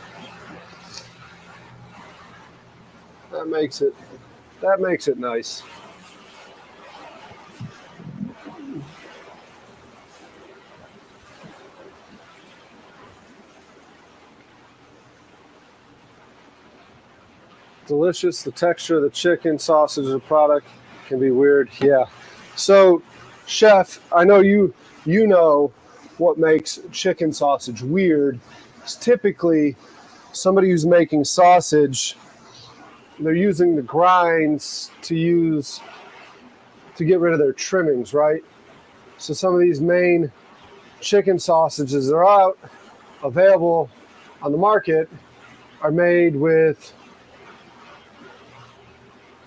that makes it nice. Delicious. The texture of the chicken, sausage, the product can be weird. Yeah. So, Chef, I know you know what makes chicken sausage weird. It's typically somebody who's making sausage, they're using the grinds to get rid of their trimmings, right? So some of these main chicken sausages that are out available on the market are made with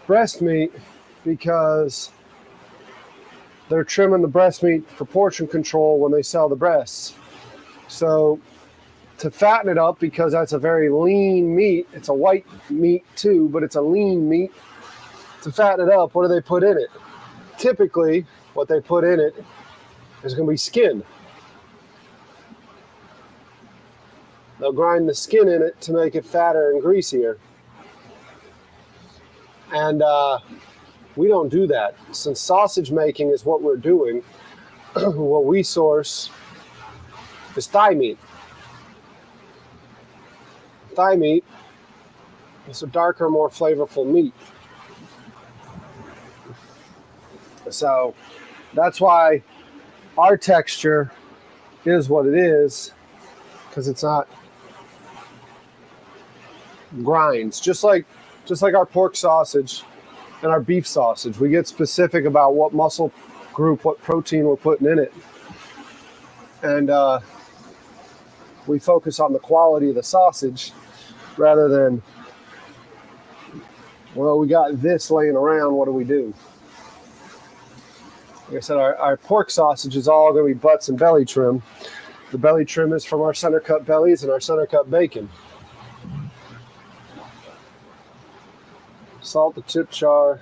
breast meat because they're trimming the breast meat for portion control when they sell the breasts. So to fatten it up, because that's a very lean meat, it's a white meat too, but it's a lean meat. To fatten it up, what do they put in it? Typically, what they put in it is going to be skin. They'll grind the skin in it to make it fatter and greasier. And we don't do that. Since sausage making is what we're doing, what we source is thigh meat. Thigh meat is a darker, more flavorful meat. So that's why our texture is what it is, because it's not grinds. Just like our pork sausage and our beef sausage. We get specific about what muscle group, what protein we're putting in it. And we focus on the quality of the sausage rather than, well, we got this laying around, what do we do? Like I said, our pork sausage is all going to be butts and belly trim. The belly trim is from our center cut bellies and our center cut bacon. Salt the tip jar.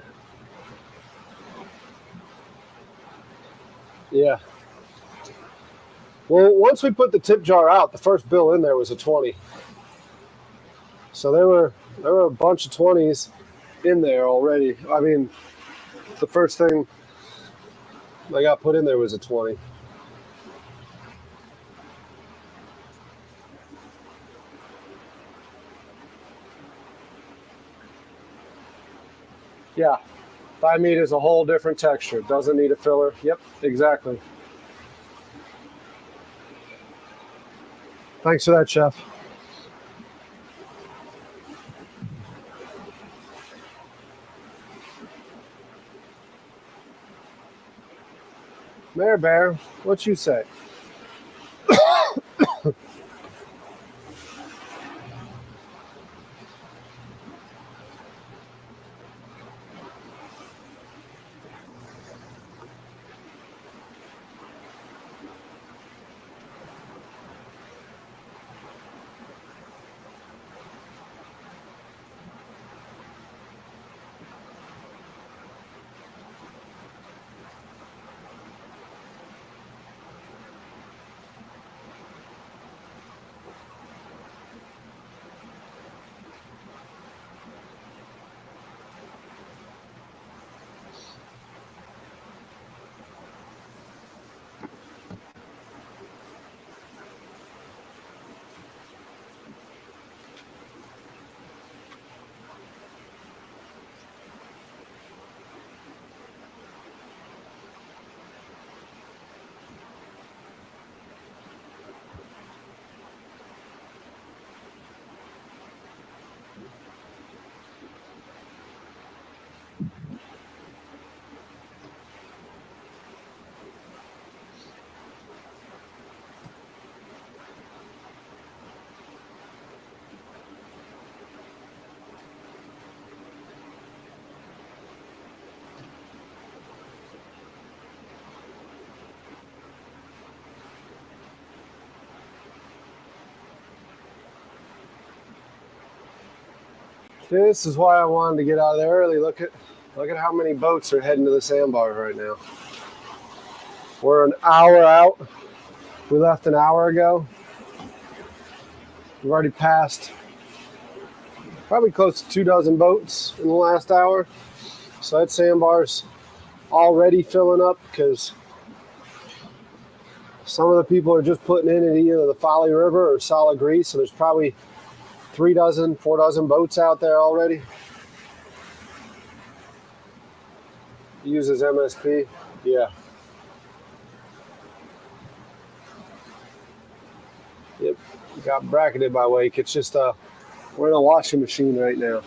Yeah. Well, once we put the tip jar out, the first bill in there was a 20. So there were a bunch of 20s in there already. I mean, the first thing I got put in there was a 20. Yeah. Thigh meat is a whole different texture. Doesn't need a filler. Yep, exactly. Thanks for that, Chef. Mayor Bear, what you say? This is why I wanted to get out of there early. Look at how many boats are heading to the sandbars right now. We're an hour out. We left an hour ago. We've already passed probably close to 24 boats in the last hour. So that sandbar's already filling up because some of the people are just putting in either the Folly River or solid grease. So there's probably 4 boats out there already. Uses MSP. Yeah. Yep. Got bracketed by wake. It's just we're in a washing machine right now.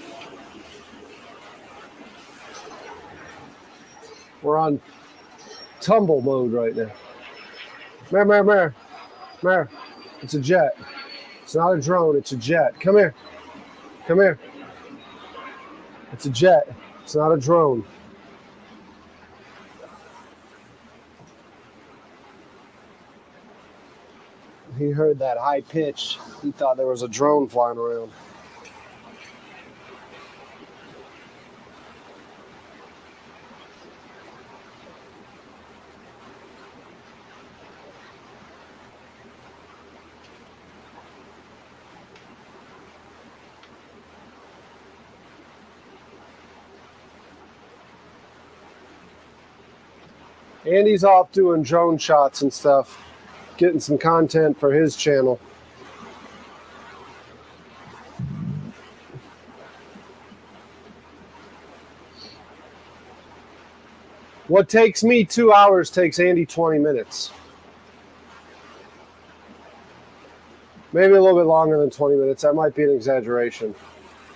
We're on tumble mode right now. Mare. It's a jet. It's not a drone. It's a jet. Come here. It's a jet. It's not a drone. He heard that high pitch. He thought there was a drone flying around. Andy's off doing drone shots and stuff, getting some content for his channel. What takes me 2 hours takes Andy 20 minutes. Maybe a little bit longer than 20 minutes. That might be an exaggeration.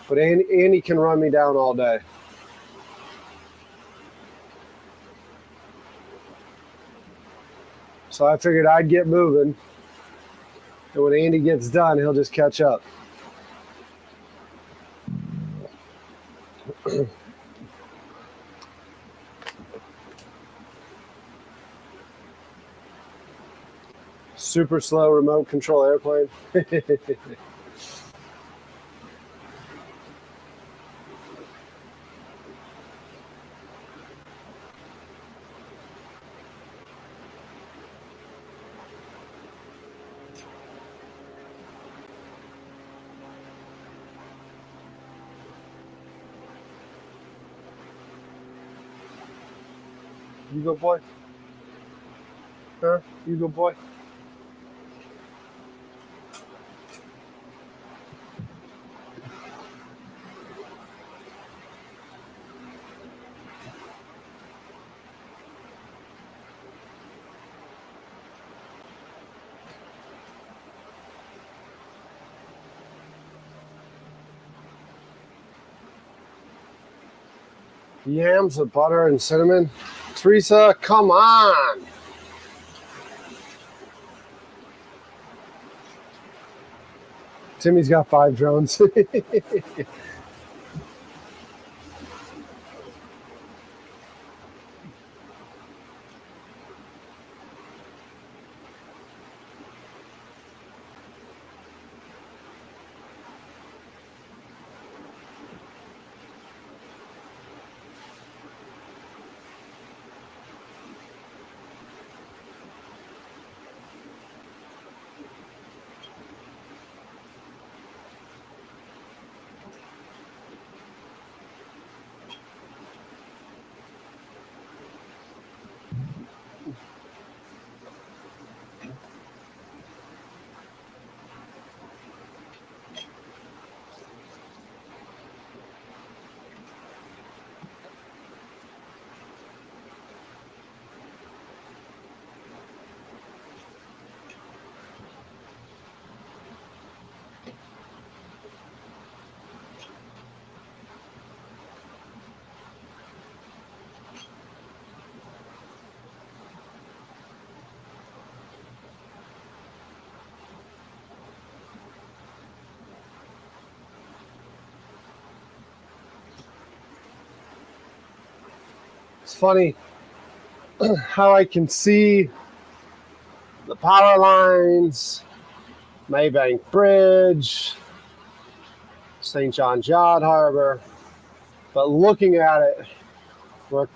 But Andy can run me down all day. So I figured I'd get moving. And when Andy gets done, he'll just catch up. Super slow remote control airplane. You go, boy. Huh? You go, boy. Yams with butter and cinnamon. Teresa, come on. Timmy's got 5 drones. It's funny how I can see the power lines, Maybank Bridge, St. John's Yacht Harbor, but looking at it, we're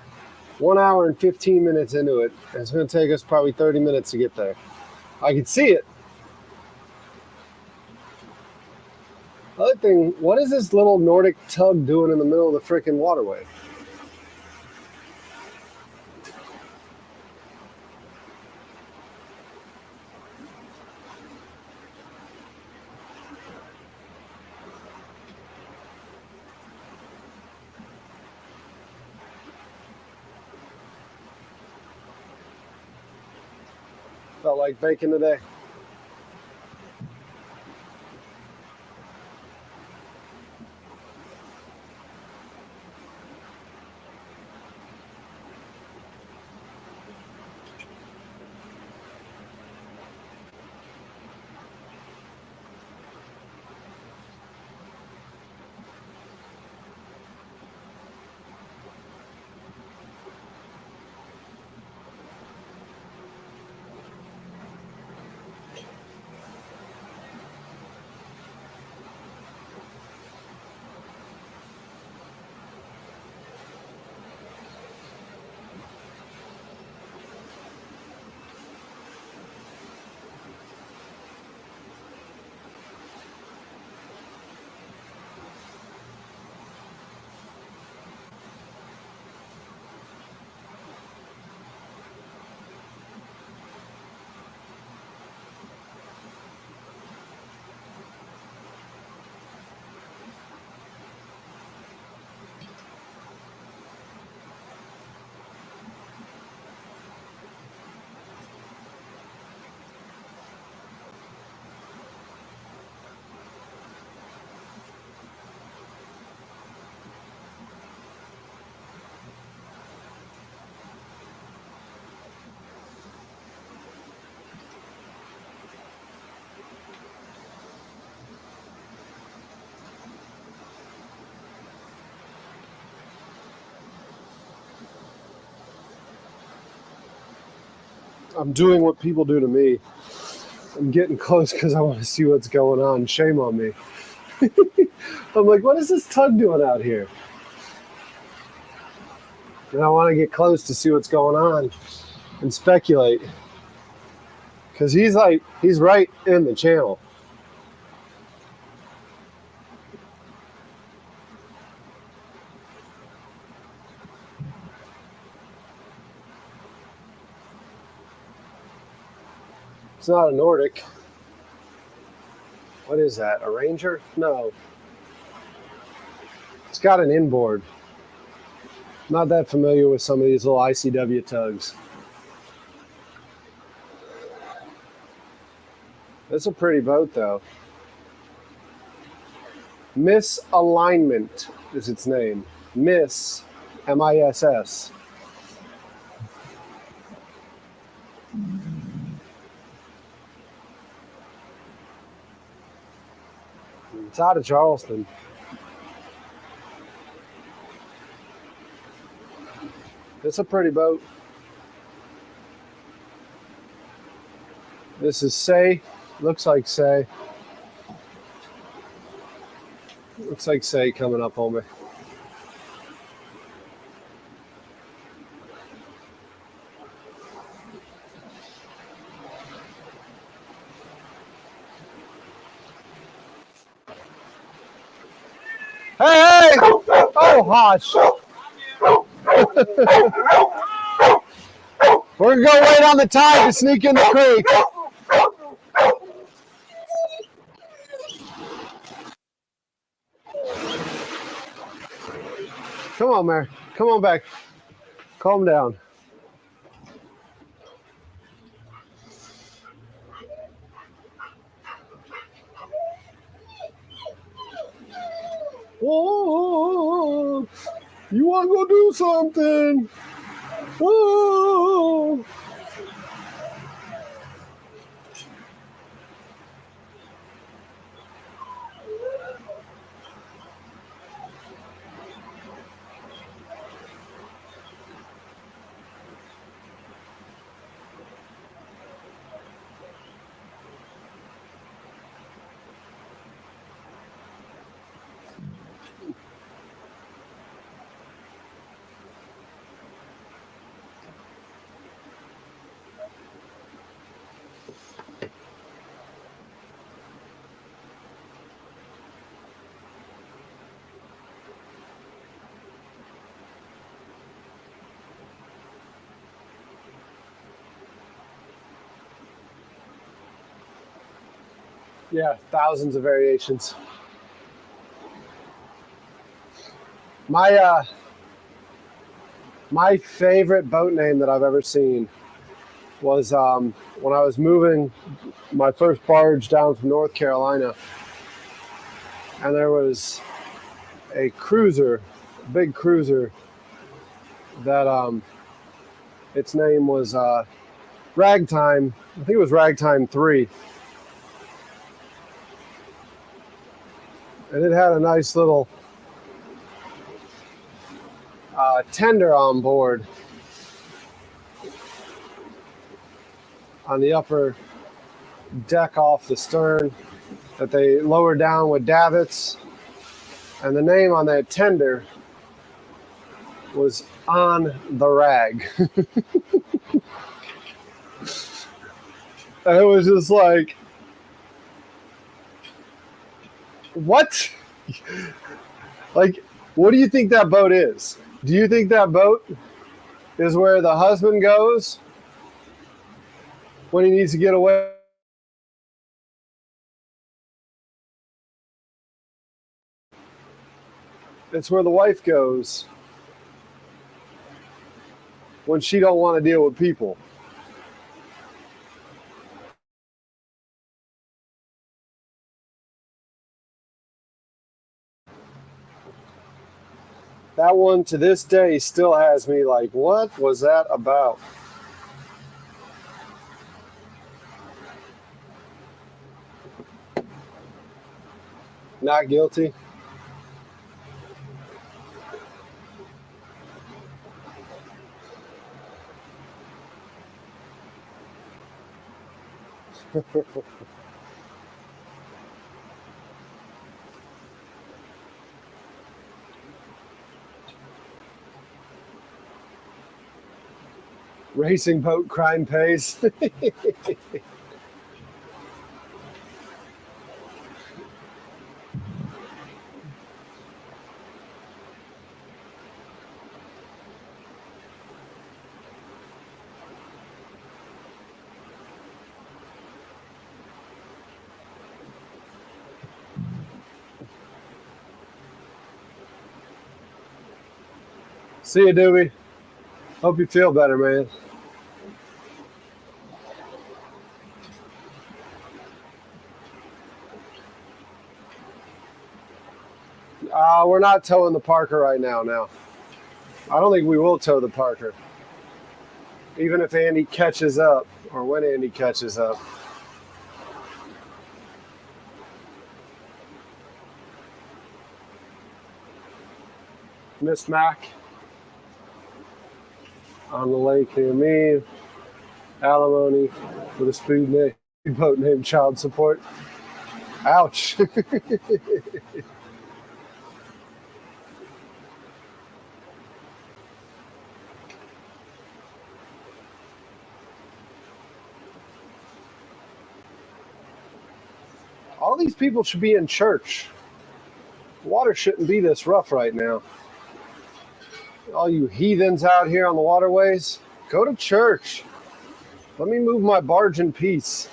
1 hour and 15 minutes into it, and it's going to take us probably 30 minutes to get there. I can see it. Other thing, what is this little Nordic tug doing in the middle of the freaking waterway? Felt like bacon today. I'm doing what people do to me. I'm getting close because I want to see what's going on. Shame on me. I'm like, what is this tug doing out here? And I want to get close to see what's going on and speculate. Because he's right in the channel. It's not a Nordic. What is that? A Ranger? No. It's got an inboard. Not that familiar with some of these little ICW tugs. That's a pretty boat, though. Misalignment is its name. Miss, M-I-S-S. It's out of Charleston. It's a pretty boat. This is Say. Looks like Say. Looks like Say coming up on me. Hey, hey! Oh, hush. We're going to go wait on the tide to sneak in the creek. Come on, Mary. Come on back. Calm down. Whoa, you want to go do something? Whoa. Yeah, thousands of variations. My favorite boat name that I've ever seen was when I was moving my first barge down from North Carolina, and there was a cruiser, big cruiser, that its name was Ragtime. I think it was Ragtime 3. And it had a nice little tender on board on the upper deck off the stern that they lowered down with davits. And the name on that tender was On the Rag. And it was just like, what? Like, what do you think that boat is? Do you think that boat is where the husband goes when he needs to get away? It's where the wife goes when she don't want to deal with people. That one to this day still has me like, what was that about? Not guilty. Racing boat crime pays. See you, Doobie. Hope you feel better, man. We're not towing the Parker right now. I don't think we will tow the Parker. Even if Andy catches up, or when Andy catches up. Miss Mac on the lake near me. Alimony with a speedboat named Child Support. Ouch. All these people should be in church. The water shouldn't be this rough right now. All you heathens out here on the waterways, go to church. Let me move my barge in peace.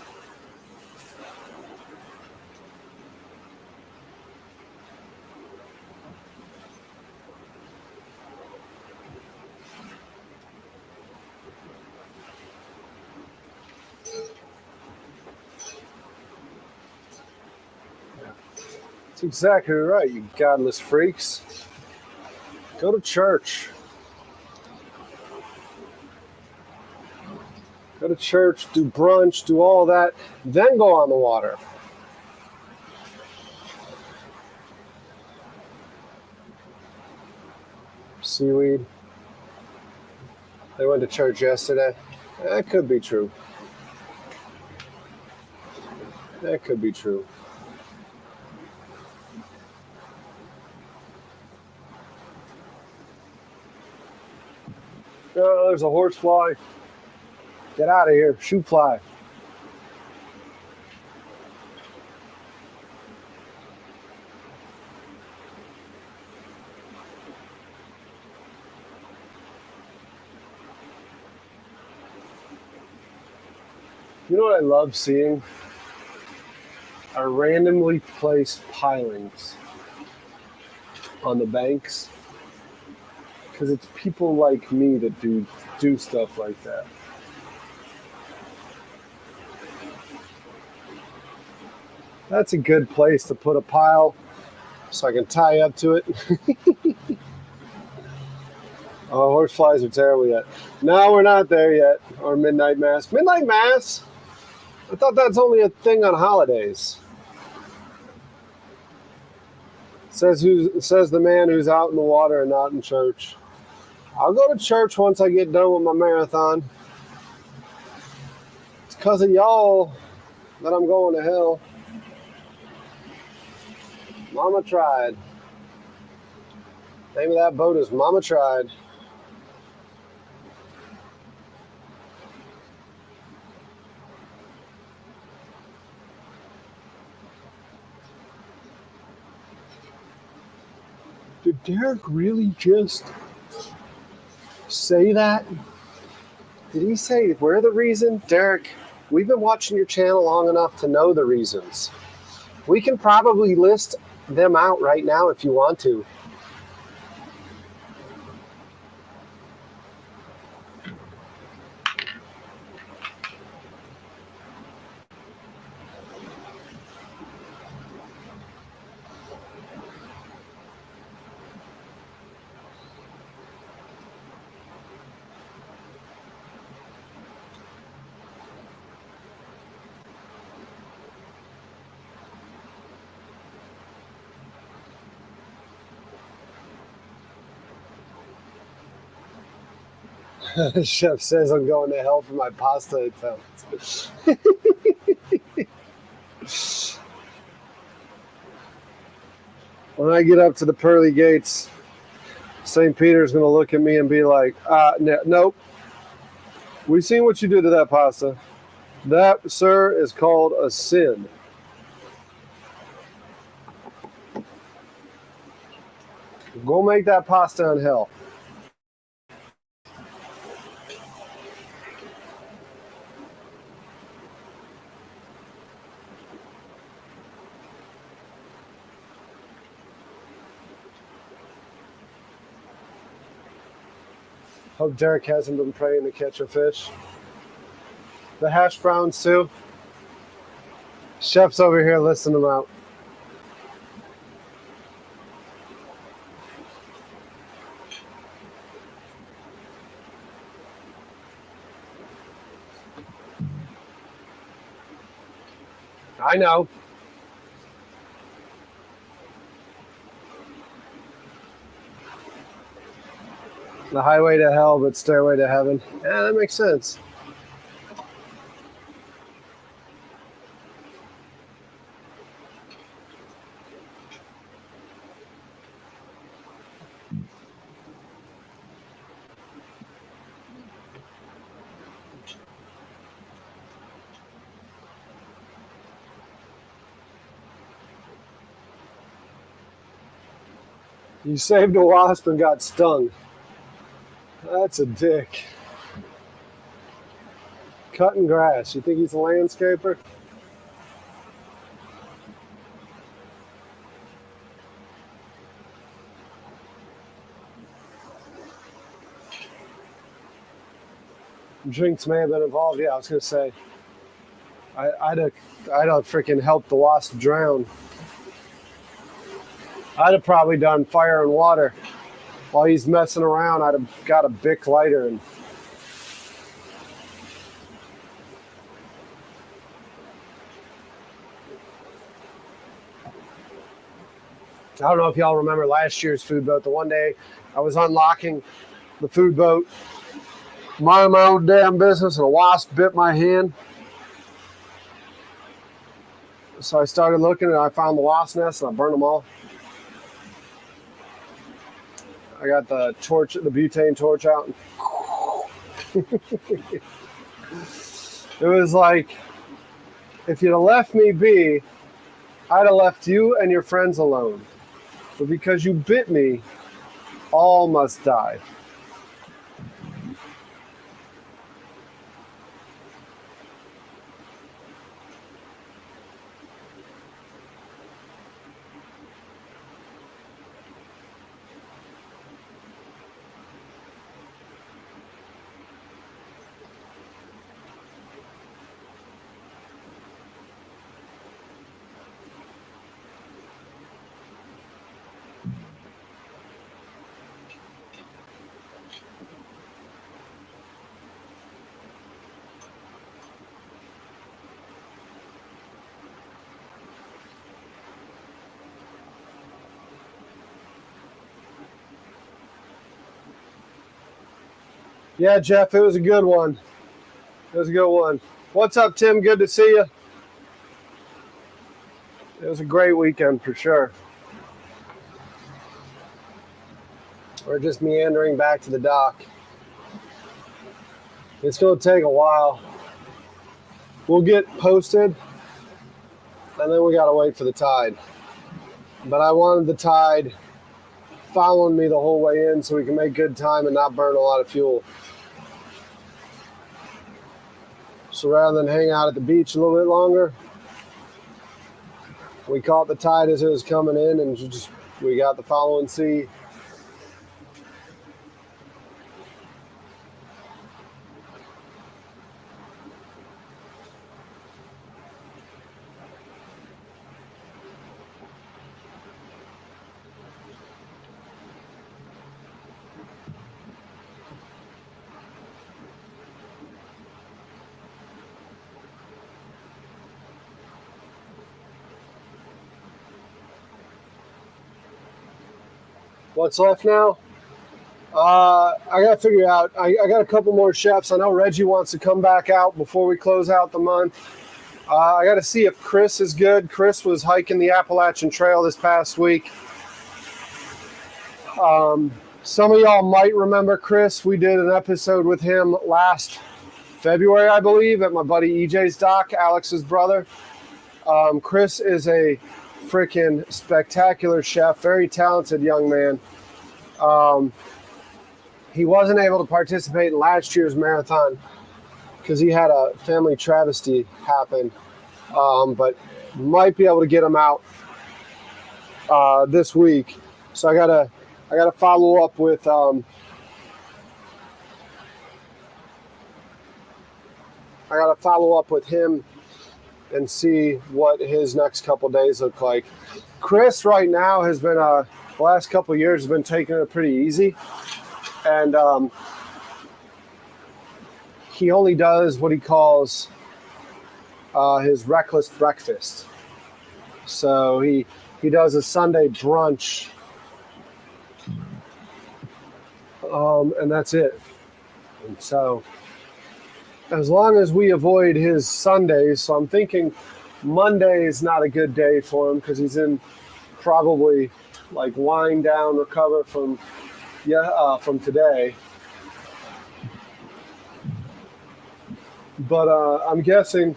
That's exactly right, you godless freaks. Go to church. Go to church, do brunch, do all that, then go on the water. Seaweed. They went to church yesterday. That could be true. That could be true. Oh, there's a horsefly. Get out of here, shoe fly. You know what I love seeing? Are randomly placed pilings on the banks. Because it's people like me that do stuff like that. That's a good place to put a pile so I can tie up to it. Oh, horseflies are terrible yet. No, we're not there yet. Or midnight mass. Midnight mass? I thought that's only a thing on holidays. Says the man who's out in the water and not in church. I'll go to church once I get done with my marathon. It's because of y'all that I'm going to hell. Mama tried. Name of that boat is Mama Tried. Did Derek really just say that? Did he say we're the reason? Derek, we've been watching your channel long enough to know the reasons. We can probably list them out right now if you want to. Chef says I'm going to hell for my pasta attempt. When I get up to the pearly gates, St. Peter's going to look at me and be like, nope. We've seen what you do to that pasta. That, sir, is called a sin. Go make that pasta in hell. Hope Derek hasn't been praying to catch a fish. The hash browns too. Chef's over here listing them out. I know. The highway to hell, but stairway to heaven. Yeah, that makes sense. You saved a wasp and got stung. That's a dick. Cutting grass. You think he's a landscaper? Drinks may have been involved. Yeah, I was gonna say. I'd have freaking helped the wasp drown. I'd have probably done fire and water. While he's messing around, I'd have got a Bic lighter and I don't know if y'all remember last year's food boat. The one day I was unlocking the food boat, minding my own damn business, and a wasp bit my hand. So I started looking and I found the wasp nest and I burned them all. I got the torch, the butane torch out. It was like, if you'd have left me be, I'd have left you and your friends alone. But because you bit me, all must die. Yeah, Jeff, it was a good one. It was a good one. What's up, Tim? Good to see you. It was a great weekend for sure. We're just meandering back to the dock. It's going to take a while. We'll get posted, and then we got to wait for the tide. But I wanted the tide following me the whole way in so we can make good time and not burn a lot of fuel. So rather than hang out at the beach a little bit longer, we caught the tide as it was coming in and we got the following sea. What's left now? I got to figure out. I got a couple more chefs. I know Reggie wants to come back out before we close out the month. I got to see if Chris is good. Chris was hiking the Appalachian Trail this past week. Some of y'all might remember Chris. We did an episode with him last February, I believe, at my buddy EJ's dock, Alex's brother. Chris is a freaking spectacular chef, very talented young man. He wasn't able to participate in last year's marathon because he had a family travesty happen, but might be able to get him out this week. So I gotta follow up with him and see what his next couple days look like. Chris right now has been the last couple of years has been taking it pretty easy, and he only does what he calls his reckless breakfast. So he does a Sunday brunch, and that's it. And so as long as we avoid his Sundays, so I'm thinking Monday is not a good day for him because he's in probably like wind down, recover from today. But I'm guessing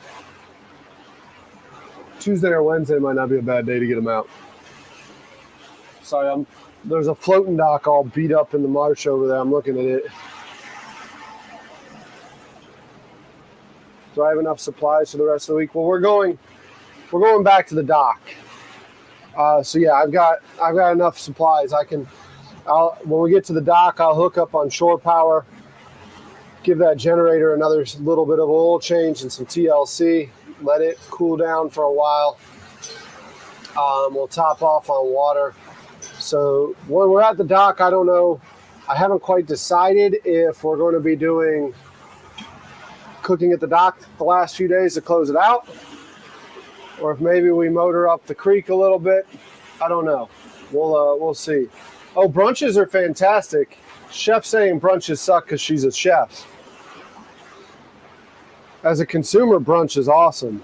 Tuesday or Wednesday might not be a bad day to get him out. Sorry, there's a floating dock all beat up in the marsh over there. I'm looking at it. Do I have enough supplies for the rest of the week? Well, we're going back to the dock. So yeah, I've got enough supplies. When we get to the dock, I'll hook up on shore power, give that generator another little bit of oil change and some TLC, let it cool down for a while. We'll top off on water. So when we're at the dock, I don't know. I haven't quite decided if we're going to be doing cooking at the dock the last few days to close it out, or if maybe we motor up the creek a little bit. I don't know. We'll see. Oh, brunches are fantastic. Chef saying brunches suck because she's a chef. As a consumer, brunch is awesome.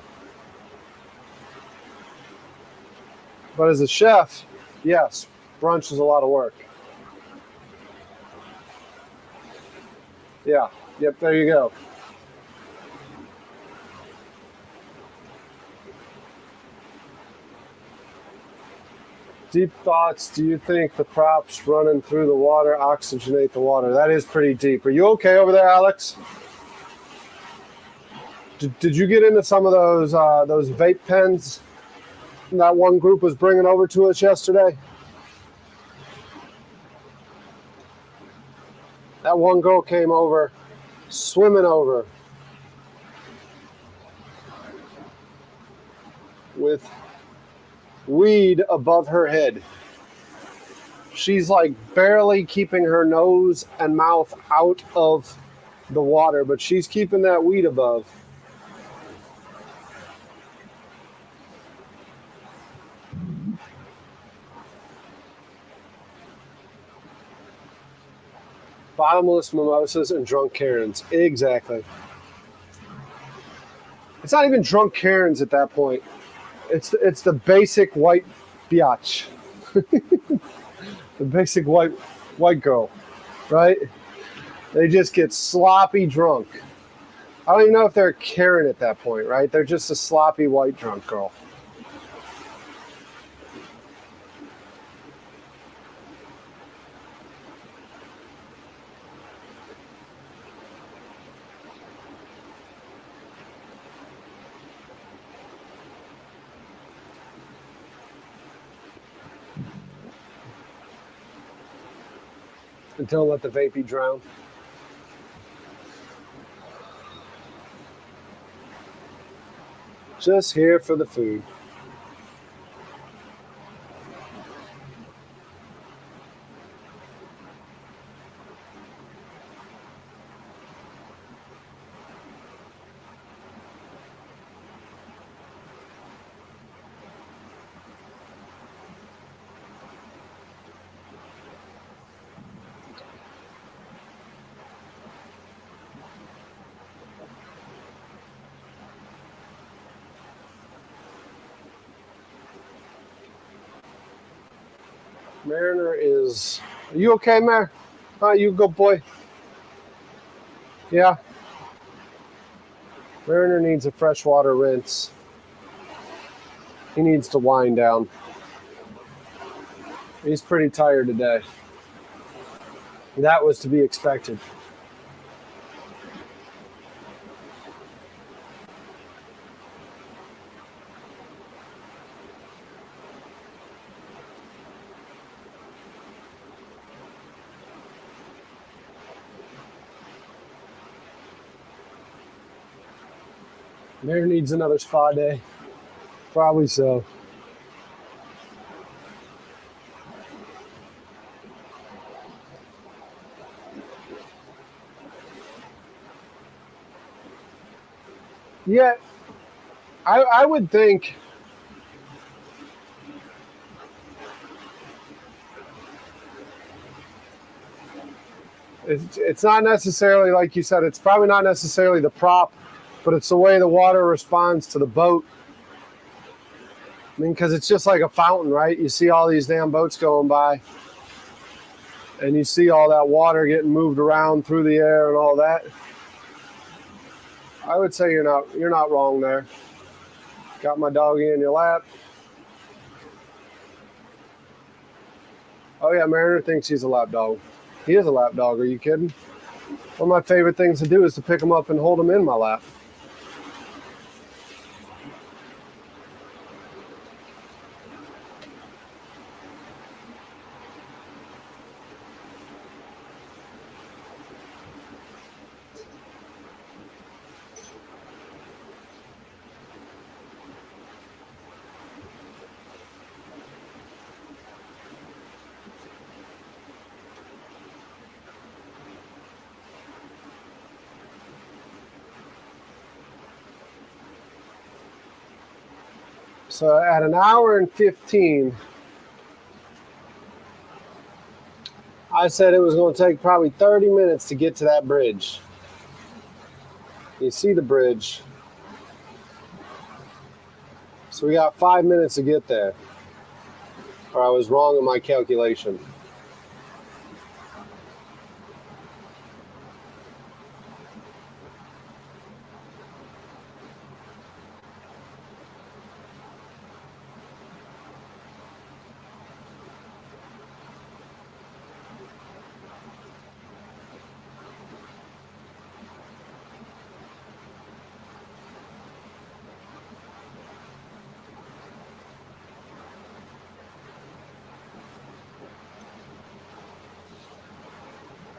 But as a chef, yes, brunch is a lot of work. Yeah, yep, there you go. Deep thoughts. Do you think the props running through the water oxygenate the water? That is pretty deep. Are you okay over there, Alex? Did you get into some of those vape pens that one group was bringing over to us yesterday? That one girl came over, swimming over with weed above her head. She's like barely keeping her nose and mouth out of the water, but she's keeping that weed above. Bottomless mimosas and drunk Karens. Exactly. It's not even drunk Karens at that point. It's the basic white biatch. The basic white girl, right? They just get sloppy drunk. I don't even know if they're a Karen at that point, right? They're just a sloppy white drunk girl. And don't let the vapey drown. Just here for the food. Mariner is Are you okay, Mare? You good boy. Yeah. Mariner needs a freshwater rinse. He needs to wind down. He's pretty tired today. That was to be expected. Mariner needs another spa day. Probably so. Yeah, I would think it's not necessarily, like you said, it's probably not necessarily the prop, but it's the way the water responds to the boat. I mean, because it's just like a fountain, right? You see all these damn boats going by, and you see all that water getting moved around through the air and all that. I would say you're not wrong there. Got my doggy in your lap. Oh yeah, Mariner thinks he's a lap dog. He is a lap dog. Are you kidding? One of my favorite things to do is to pick him up and hold him in my lap. So at an hour and 15, I said it was going to take probably 30 minutes to get to that bridge. You see the bridge. So we got 5 minutes to get there. Or I was wrong in my calculation.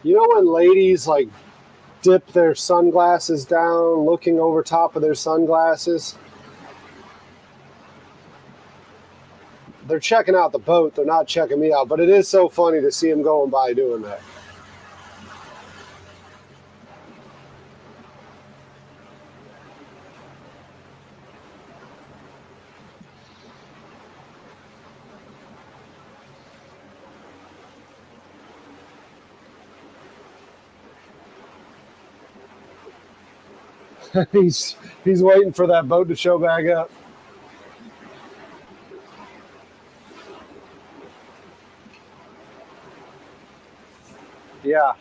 You know when ladies like dip their sunglasses down, looking over top of their sunglasses? They're checking out the boat. They're not checking me out. But it is so funny to see them going by doing that. he's waiting for that boat to show back up. Yeah.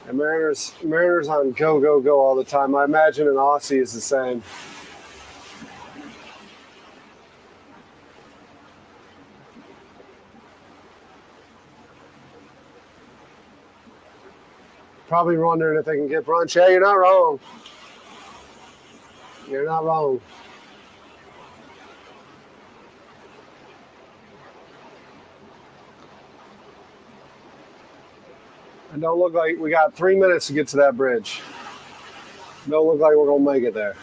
And Mariners on go, go, go all the time. I imagine an Aussie is the same. Probably wondering if they can get brunch. Yeah, you're not wrong. You're not wrong. And don't look like we got 3 minutes to get to that bridge. Don't look like we're going to make it there.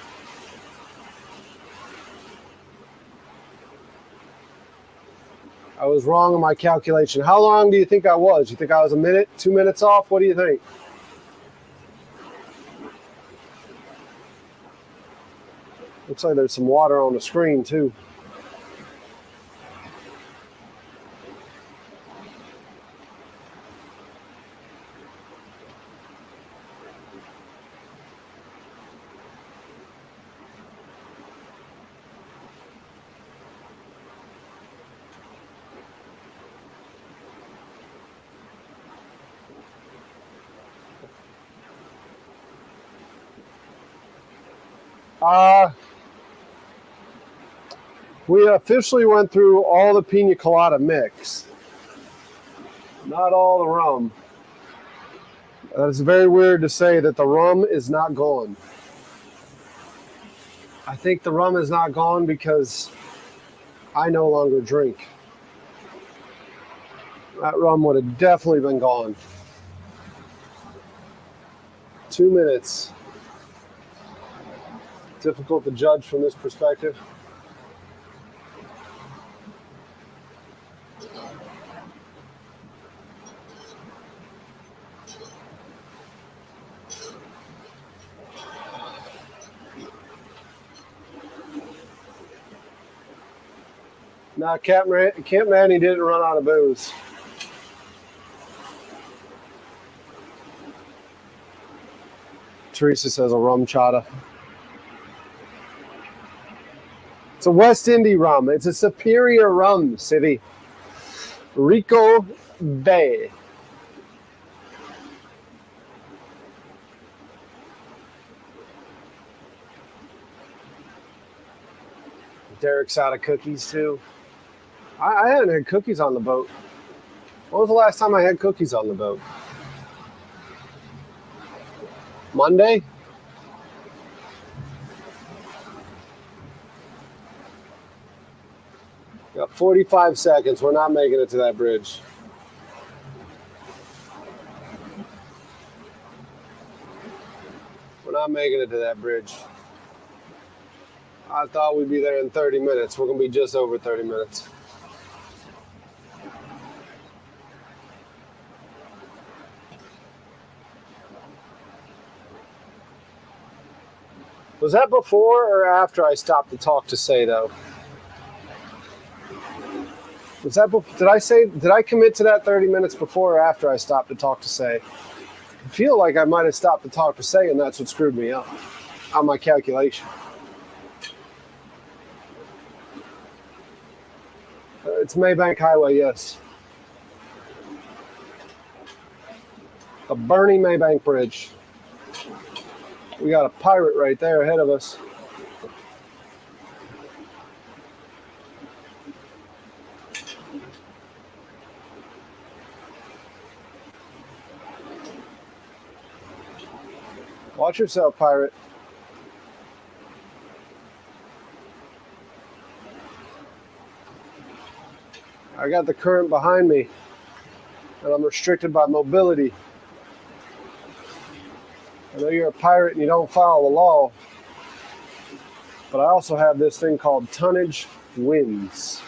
I was wrong in my calculation. How long do you think I was? You think I was a minute, 2 minutes off? What do you think? Looks like there's some water on the screen, too. We officially went through all the pina colada mix, not all the rum. It's very weird to say that the rum is not gone. I think the rum is not gone because I no longer drink. That rum would have definitely been gone. 2 minutes. Difficult to judge from this perspective. Now, Camp Manny didn't run out of booze. Teresa says a rum chata. It's a West Indian rum. It's a superior rum, city. Rico Bay. Derek's out of cookies, too. I hadn't had cookies on the boat. When was the last time I had cookies on the boat? Monday? Got 45 seconds. We're not making it to that bridge. We're not making it to that bridge. I thought we'd be there in 30 minutes. We're going to be just over 30 minutes. Was that before or after I stopped to talk to Say, though? Was that did I commit to that 30 minutes before or after I stopped to talk to Say? I feel like I might have stopped to talk to Say, and that's what screwed me up on my calculation. It's Maybank Highway, yes. A burning Maybank Bridge. We got a pirate right there ahead of us. Watch yourself, pirate. I got the current behind me, and I'm restricted by mobility. I know you're a pirate and you don't follow the law, but I also have this thing called tonnage wins.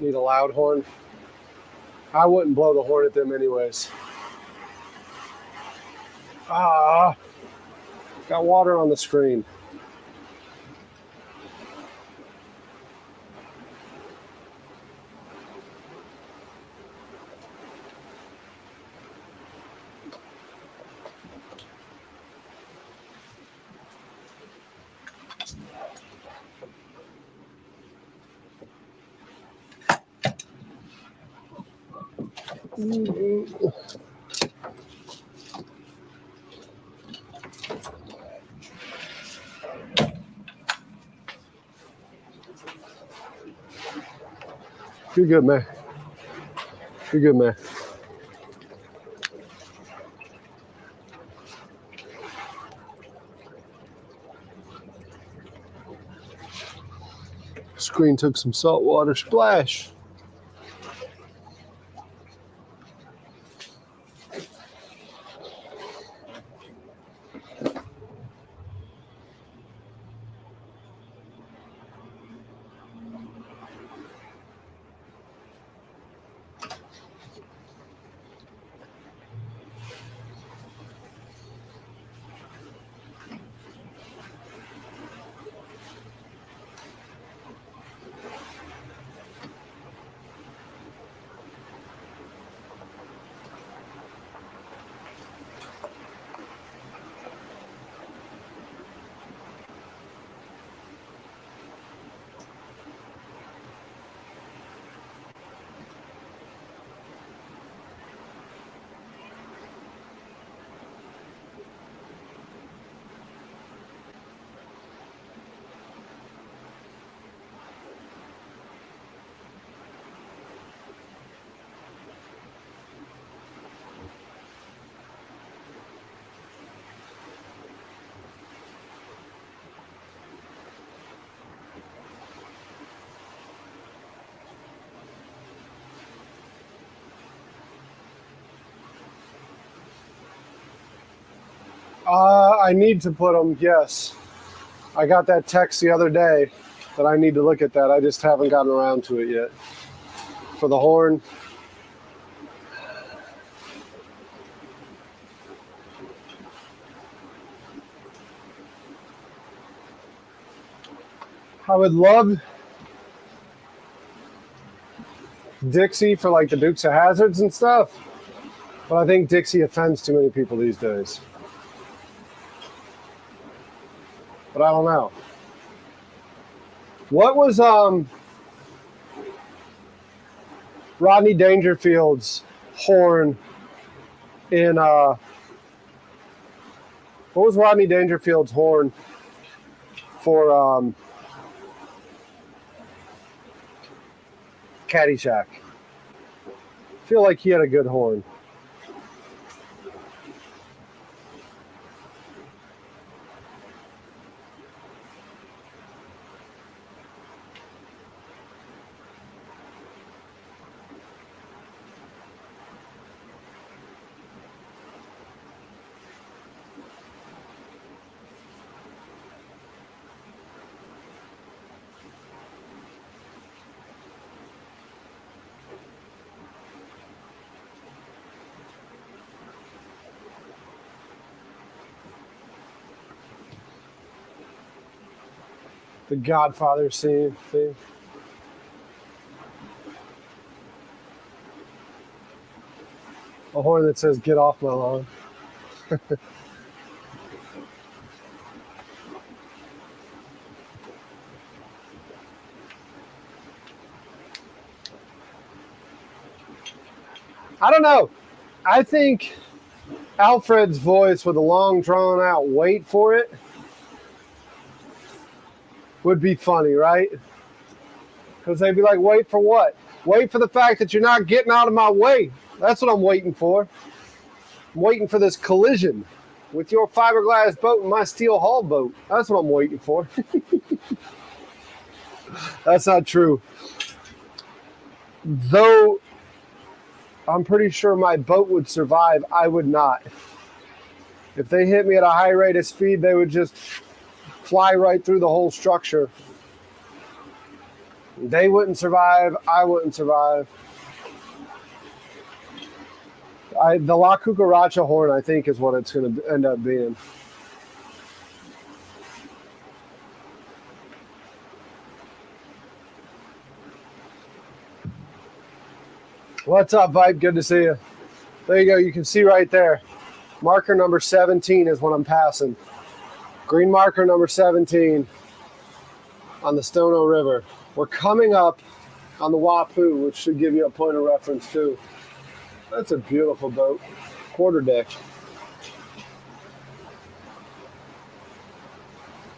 Need a loud horn? I wouldn't blow the horn at them anyways. Got water on the screen. You're good, man. You're good, man. Green took some saltwater splash. I need to put them, yes. I got that text the other day that I need to look at that. I just haven't gotten around to it yet. For the horn. I would love Dixie for like the Dukes of Hazzards and stuff, but I think Dixie offends too many people these days. But I don't know. What was Rodney Dangerfield's horn in what was Rodney Dangerfield's horn for Caddyshack? I feel like he had a good horn. The Godfather scene. A horn that says, "Get off my lawn." I don't know. I think Alfred's voice with a long, drawn-out wait for it would be funny, right? Because they'd be like, wait for what? Wait for the fact that you're not getting out of my way. That's what I'm waiting for. I'm waiting for this collision with your fiberglass boat and my steel hull boat. That's what I'm waiting for. That's not true. Though I'm pretty sure my boat would survive, I would not. If they hit me at a high rate of speed, they would just fly right through the whole structure. They wouldn't survive. I wouldn't survive. The La Cucaracha horn, I think, is what it's going to end up being. What's up, Vibe? Good to see you. There you go. You can see right there. Marker number 17 is what I'm passing. Green marker number 17 on the Stono River. We're coming up on the Wapoo, which should give you a point of reference too. That's a beautiful boat. Quarter deck.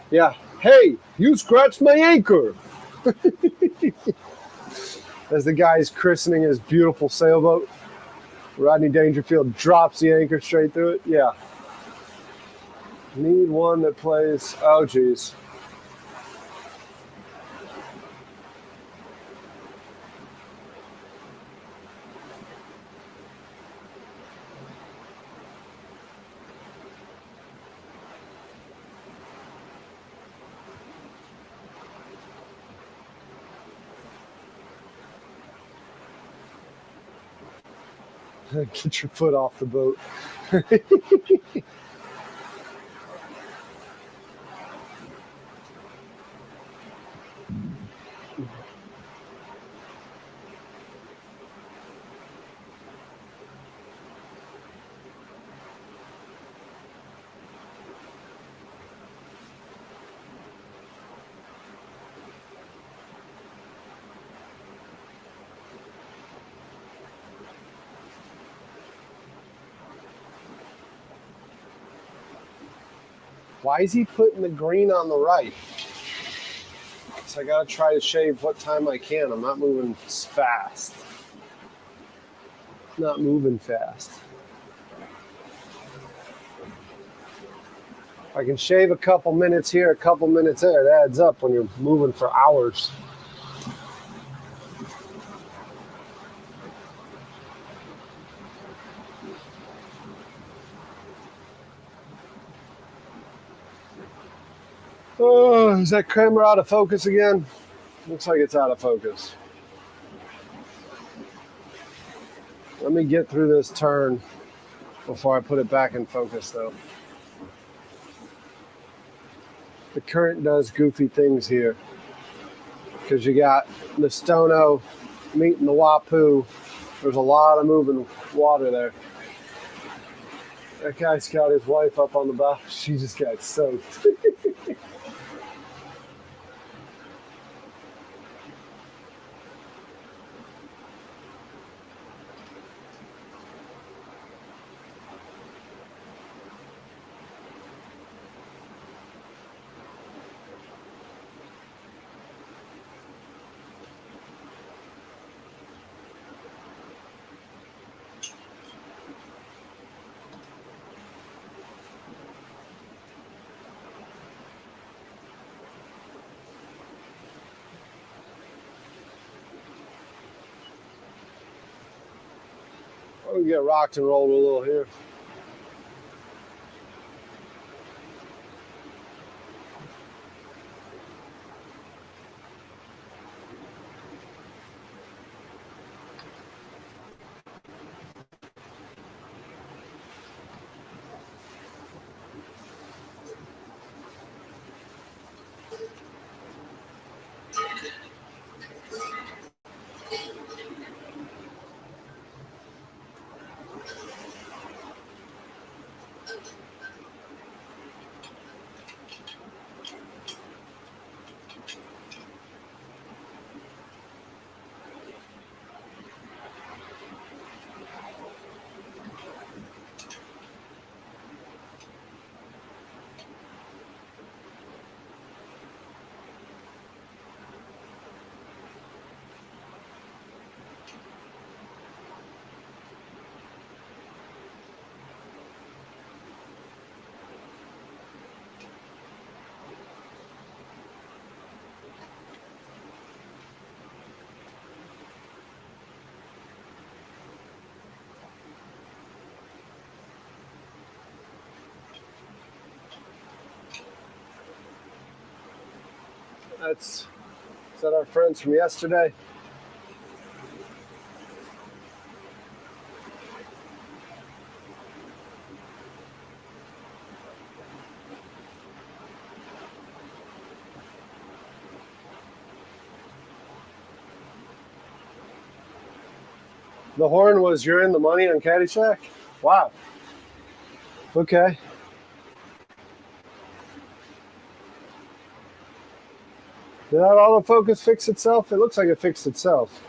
Yeah. Hey, you scratched my anchor. As the guy's christening his beautiful sailboat, Rodney Dangerfield drops the anchor straight through it. Yeah. Need one that plays. Oh, geez. Get your foot off the boat. Why is he putting the green on the right? So I gotta try to shave what time I can. I'm not moving fast. Not moving fast. I can shave a couple minutes here, a couple minutes there. It adds up when you're moving for hours. Oh, is that camera out of focus again? Looks like it's out of focus. Let me get through this turn before I put it back in focus, though. The current does goofy things here because you got the Stono meeting the Wapoo. There's a lot of moving water there. That guy's got his wife up on the bow. She just got soaked. We'll get rocked and rolled a little here. Is that our friends from yesterday? The horn was you're in the money on Caddyshack? Wow. Okay. Did that autofocus fix itself? It looks like it fixed itself.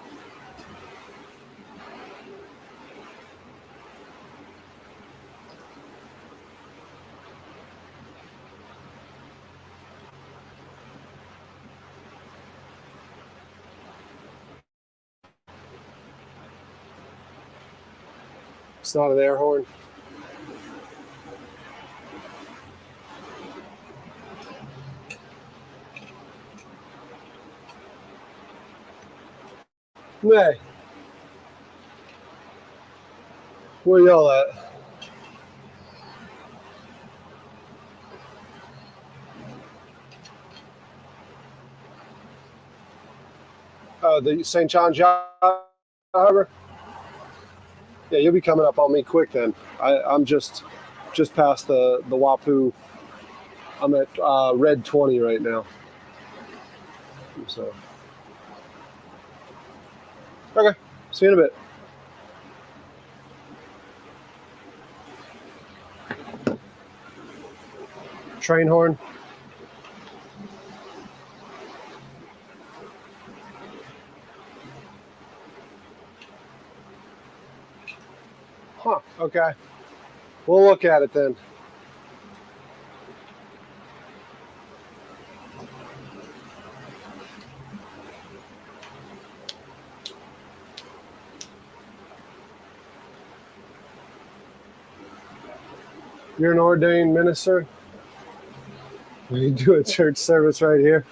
It's not an air horn. Hey. Where y'all at? Oh, the St. John Harbor? Yeah, you'll be coming up on me quick then. I'm just past the Wapoo. I'm at red 20 right now. So, okay, see you in a bit. Train horn. Huh, okay. We'll look at it then. You're an ordained minister? You do a church service right here?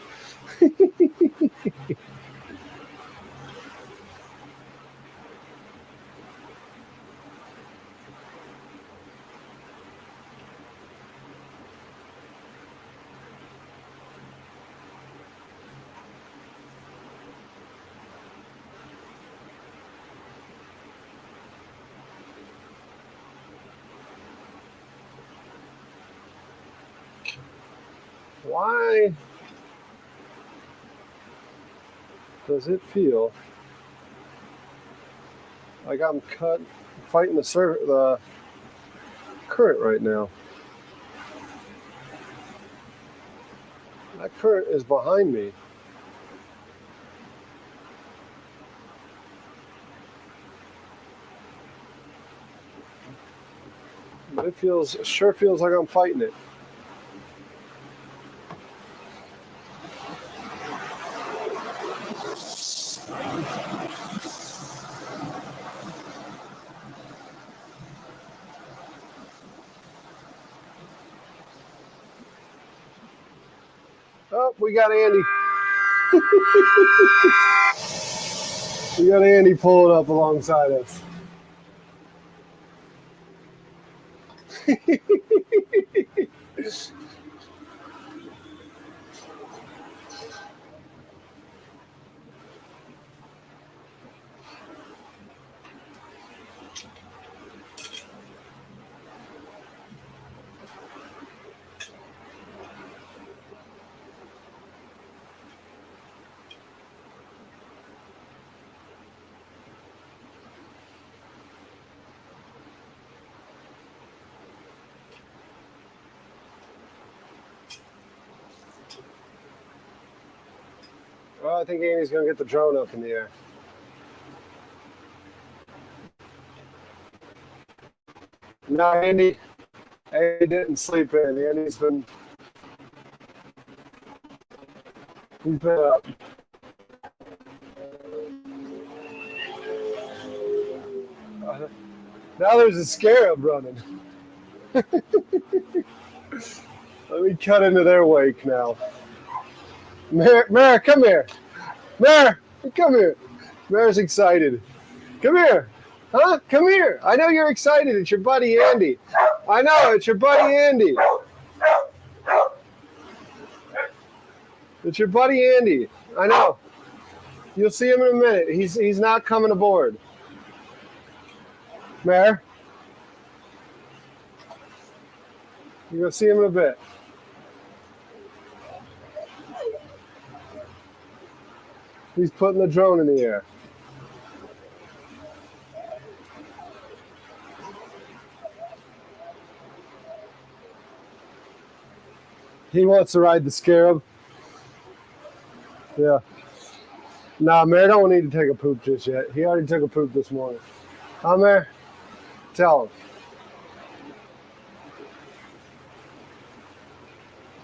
Why does it feel like I'm fighting the current right now? That current is behind me. But it sure feels like I'm fighting it. Oh, we got Andy. We got Andy pulling up alongside us. Well, I think Andy's going to get the drone up in the air. No, Andy didn't sleep in. Andy's been up. Now there's a scarab running. Let me cut into their wake now. Mare, come here. Mare, come here. Mare's excited. Come here. Huh? Come here. I know you're excited. It's your buddy Andy. I know, it's your buddy Andy. It's your buddy Andy. I know. You'll see him in a minute. He's not coming aboard. Mare. You're going to see him in a bit. He's putting the drone in the air. He wants to ride the scarab. Yeah. Nah, Mare don't need to take a poop just yet. He already took a poop this morning. Huh, Mare? Tell him.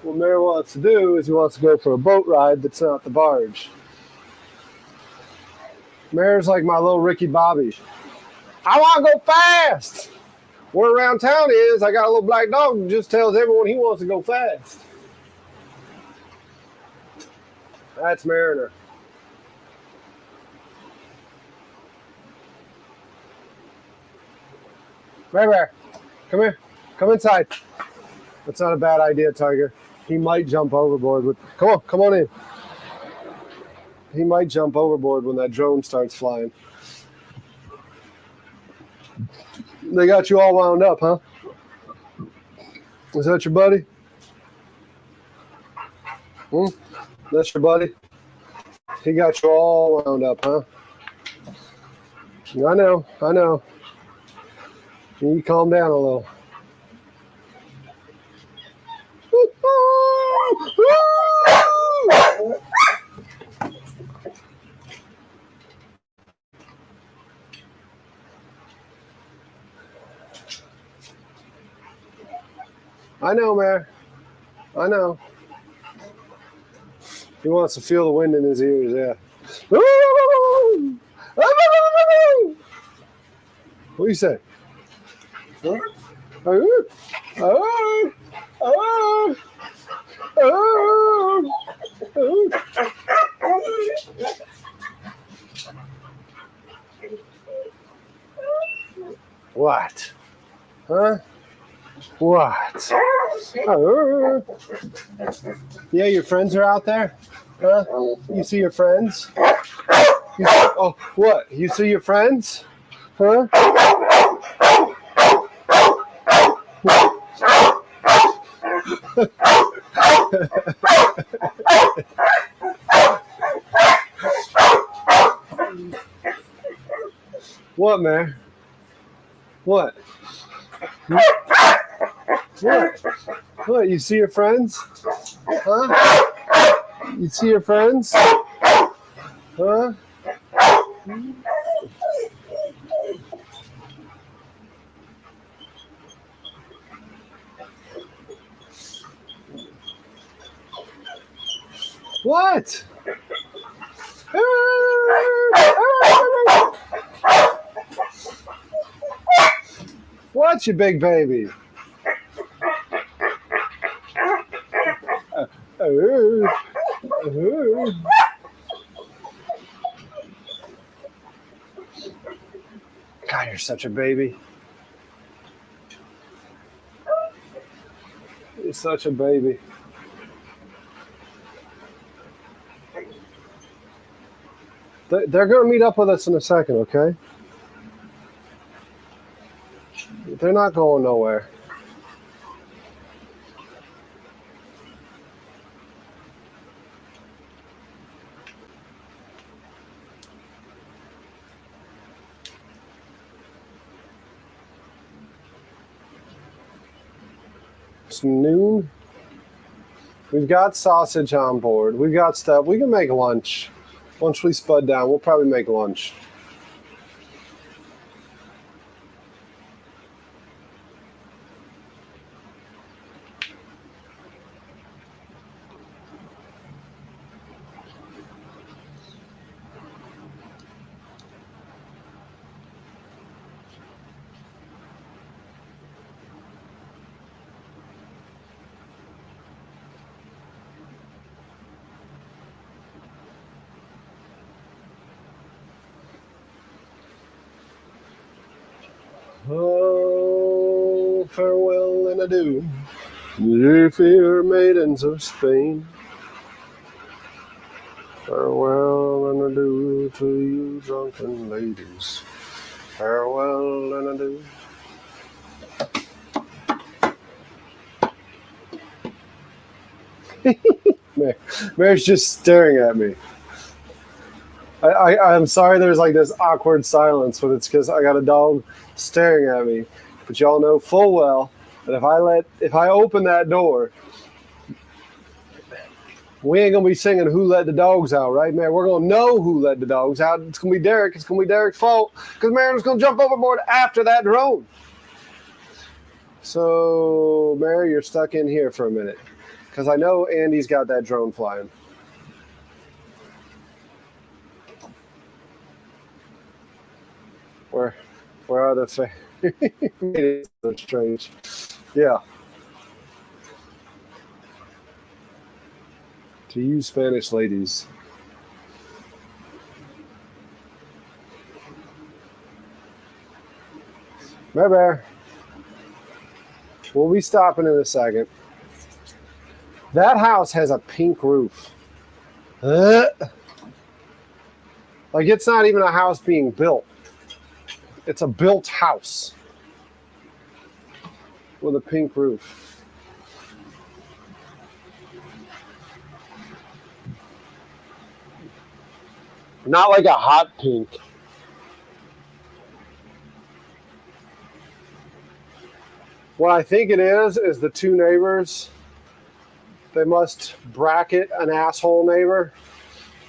What Mare wants to do is he wants to go for a boat ride that's not the barge. Mare's like my little Ricky Bobby. I want to go fast. Word around town is I got a little black dog that just tells everyone he wants to go fast. That's Mariner. Mare, come here. Come inside. That's not a bad idea, Tiger. He might jump overboard. Come on in. He might jump overboard when that drone starts flying. They got you all wound up, huh? Is that your buddy? That's your buddy? He got you all wound up, huh? I know. You calm down a little. I know, man. I know. He wants to feel the wind in his ears, yeah. What do you say? What? Huh? What? Yeah, your friends are out there? Huh? You see your friends? Oh, what? You see your friends? Huh? What, man? What? What? What? You see your friends? Huh? You see your friends? Huh? What? What, you big baby? God, you're such a baby. You're such a baby. They're going to meet up with us in a second, okay? They're not going nowhere. It's noon. We've got sausage on board. We've got stuff. We can make lunch. Once we spud down, we'll probably make lunch. Oh, farewell and adieu, dear fair maidens of Spain. Farewell and adieu to you drunken ladies. Farewell and adieu. Mary's just staring at me. I'm sorry there's like this awkward silence, but it's because I got a dog staring at me. But y'all know full well that if I open that door, we ain't gonna be singing "Who Let the Dogs Out," right, man? We're gonna know who let the dogs out. It's gonna be Derek. It's gonna be Derek's fault because Mary's gonna jump overboard after that drone. So, Mary, you're stuck in here for a minute because I know Andy's got that drone flying. Where are the it's so strange. Yeah. To you Spanish ladies. Mare Bear. We'll be stopping in a second. That house has a pink roof. Like it's not even a house being built. It's a built house with a pink roof. Not like a hot pink. What I think it is the two neighbors, they must bracket an asshole neighbor,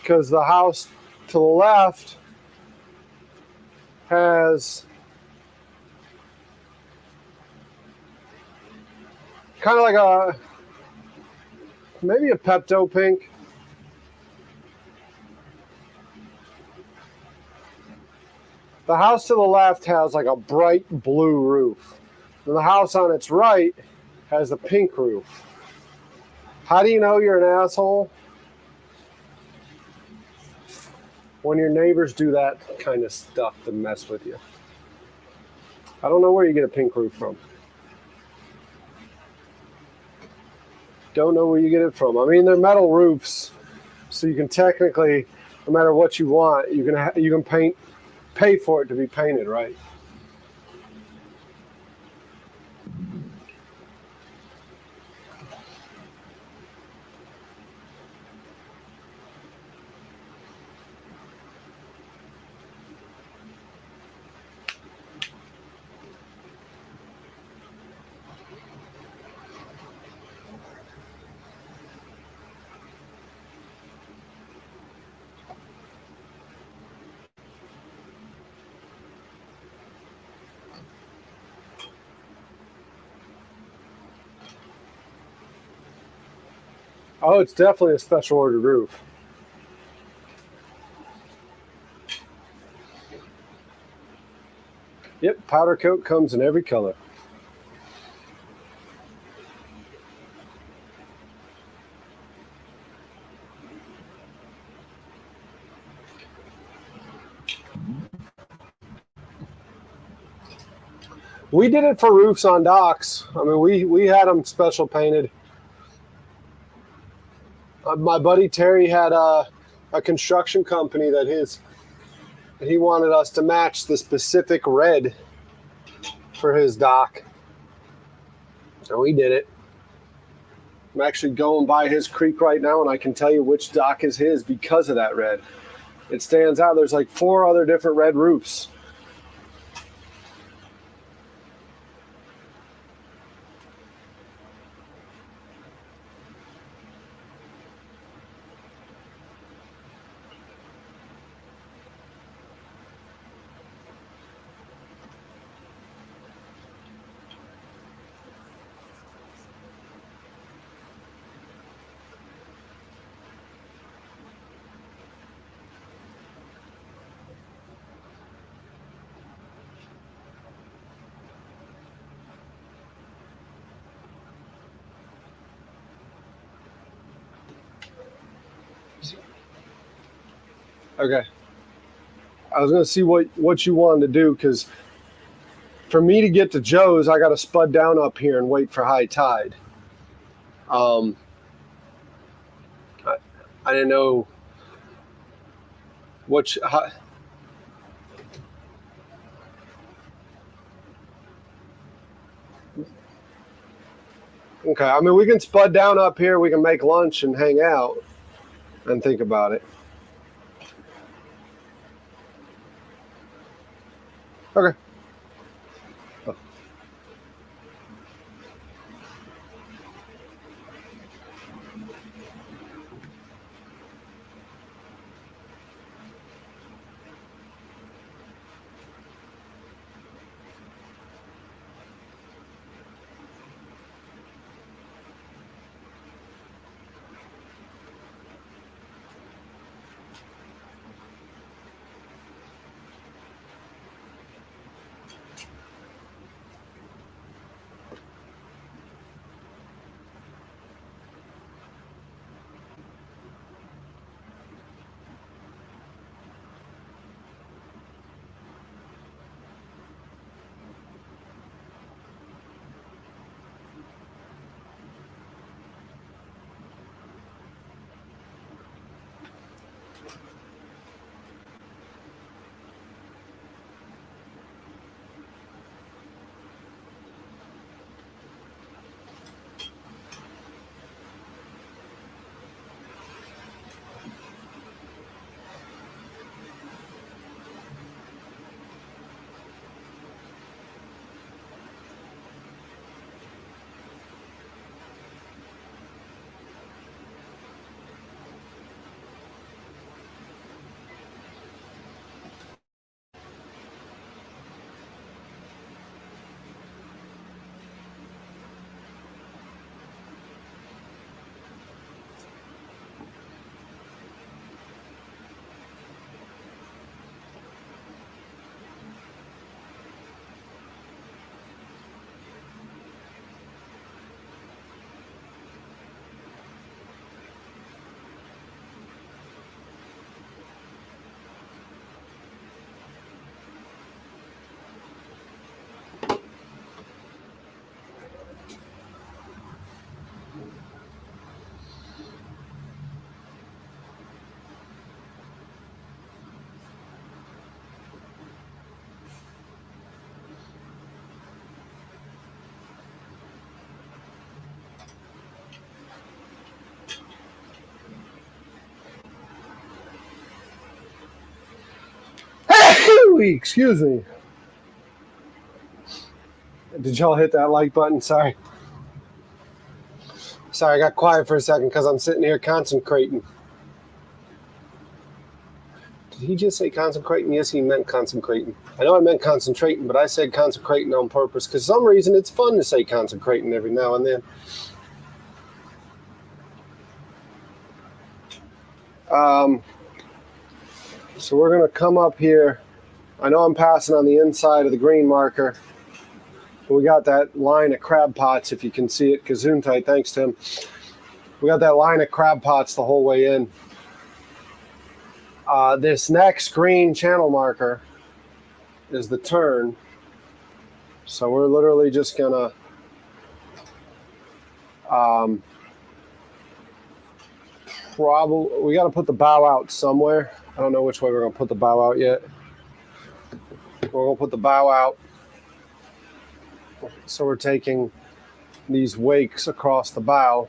because the house to the left has kind of like a, maybe a Pepto pink. The house to the left has like a bright blue roof. And the house on its right has a pink roof. How do you know you're an asshole? When your neighbors do that kind of stuff to mess with you. I don't know where you get a pink roof from. Don't know where you get it from. I mean, they're metal roofs, so you can technically, no matter what you want, you can pay for it to be painted, right? Oh, it's definitely a special order roof. Yep, powder coat comes in every color. We did it for roofs on docks. I mean, we had them special painted. My buddy Terry had a construction company that he wanted us to match the specific red for his dock. And we did it. I'm actually going by his creek right now, and I can tell you which dock is his because of that red. It stands out. There's like 4 other different red roofs. Okay. I was going to see what you wanted to do, because for me to get to Joe's, I got to spud down up here and wait for high tide. I didn't know how, okay. I mean, we can spud down up here. We can make lunch and hang out and think about it. Okay. Ooh, excuse me. Did y'all hit that like button? Sorry. Sorry, I got quiet for a second because I'm sitting here concentrating. Did he just say concentrating? Yes, he meant concentrating. I know I meant concentrating, but I said concentrating on purpose because for some reason it's fun to say concentrating every now and then. So we're going to come up here. I know I'm passing on the inside of the green marker. But we got that line of crab pots, if you can see it. Gesundheit, thanks, Tim. We got that line of crab pots the whole way in. This next green channel marker is the turn. So we're literally just gonna we got to put the bow out somewhere. I don't know which way we're gonna put the bow out yet. We're gonna put the bow out. So we're taking these wakes across the bow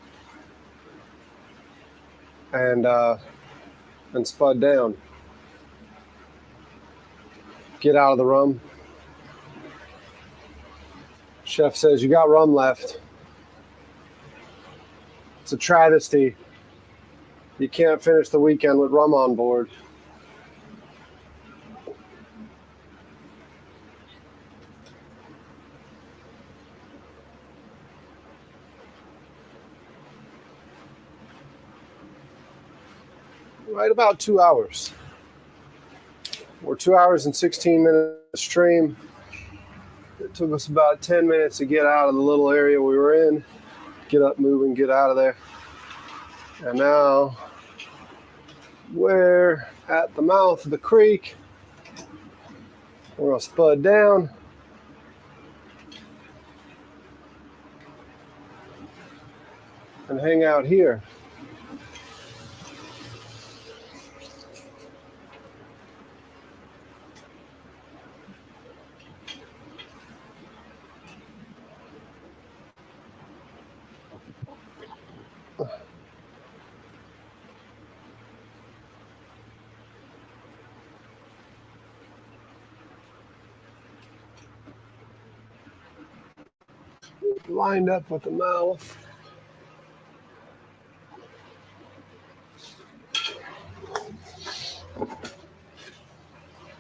and spud down. Get out of the rum. Chef says, you got rum left. It's a travesty. You can't finish the weekend with rum on board. Right about 2 hours. We're 2 hours and 16 minutes stream. It took us about 10 minutes to get out of the little area we were in. Get up, move, and get out of there. And now we're at the mouth of the creek. We're gonna spud down. And hang out here. Lined up with the mouth.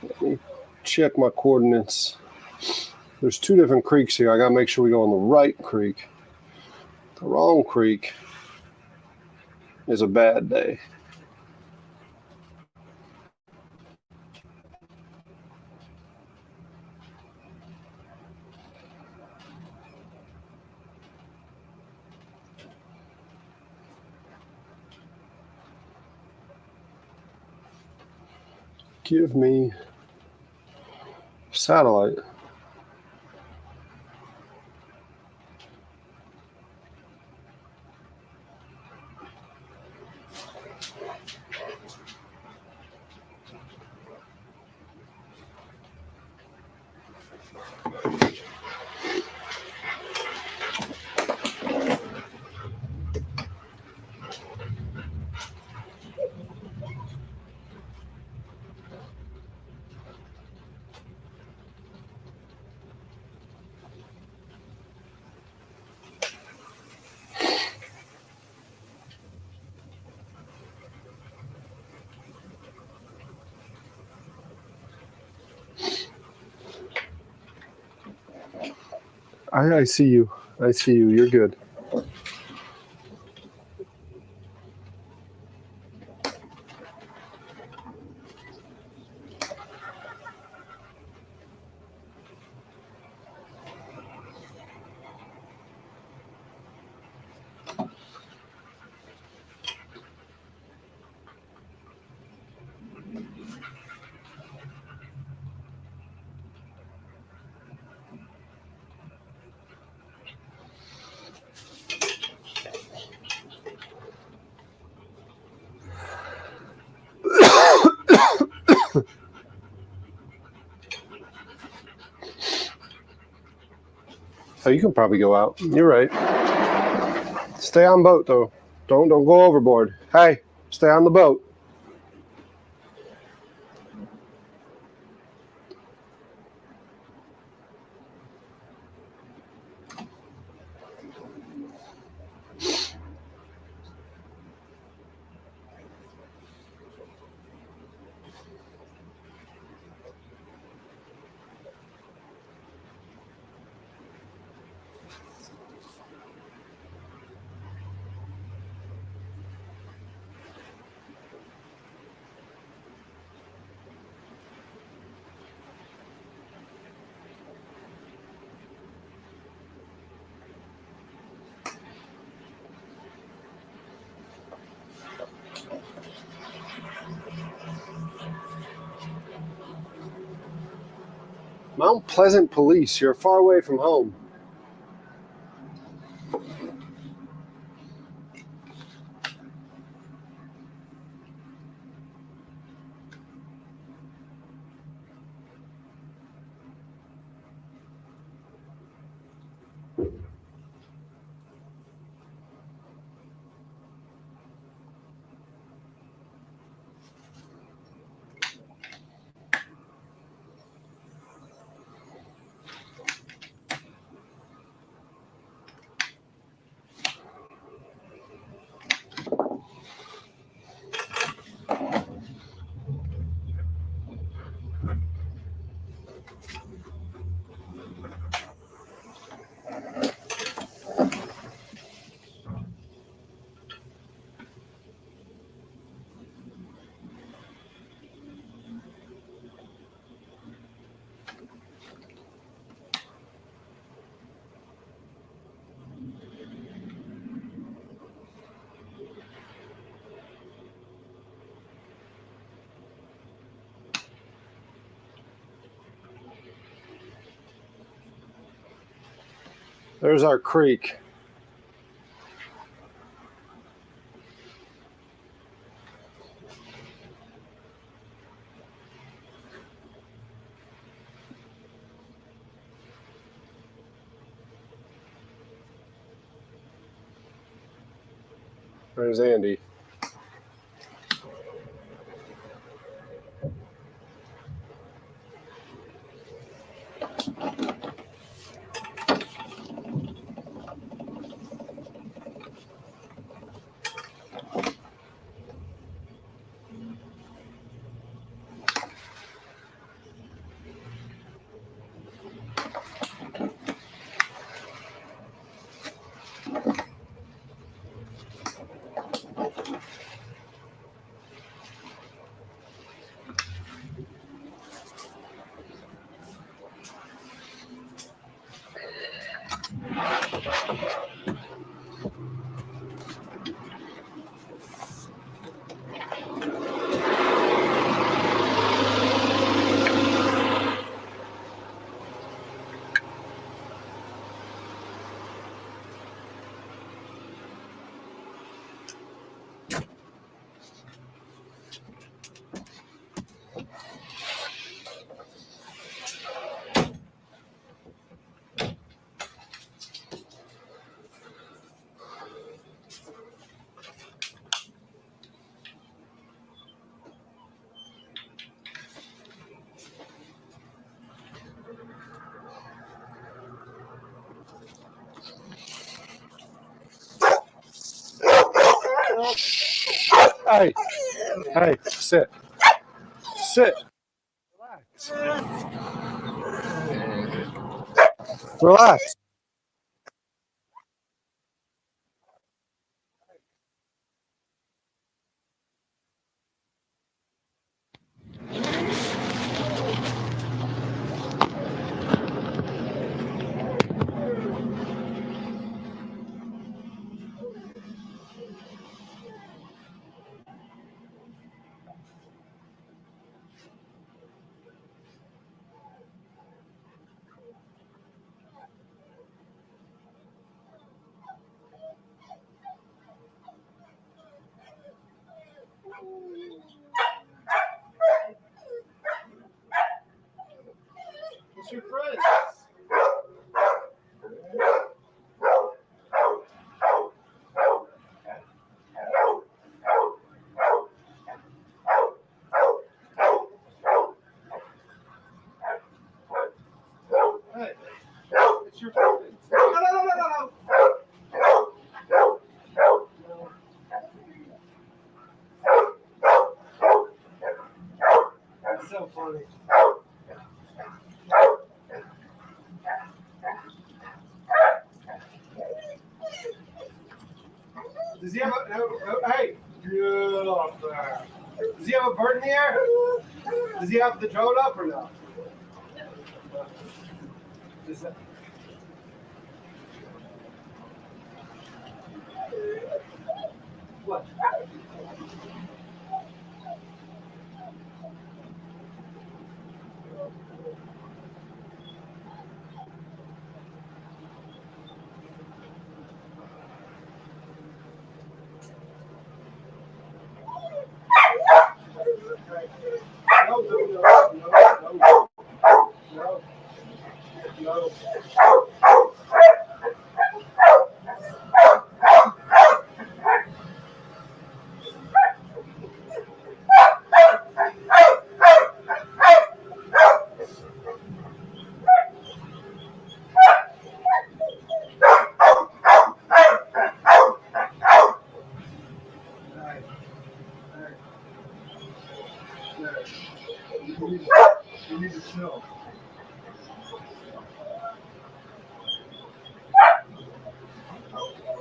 Let me check my coordinates. There's two different creeks here. I gotta make sure we go on the right creek. The wrong creek is a bad day. Give me satellite. I see you. I see you. You're good. Oh, you can probably go out. You're right. Stay on boat though. Don't go overboard. Hey, stay on the boat. Mount Pleasant Police. You're far away from home. There's our creek. There's Andy. Hey, hey, sit. Sit. Relax. Relax. What's your friend? Hey, it's your friend. No. That's so funny. Does he have a hey? Get off there. Does he have a bird in the air? Does he have the drone up or no? That... What? No. You need to chill.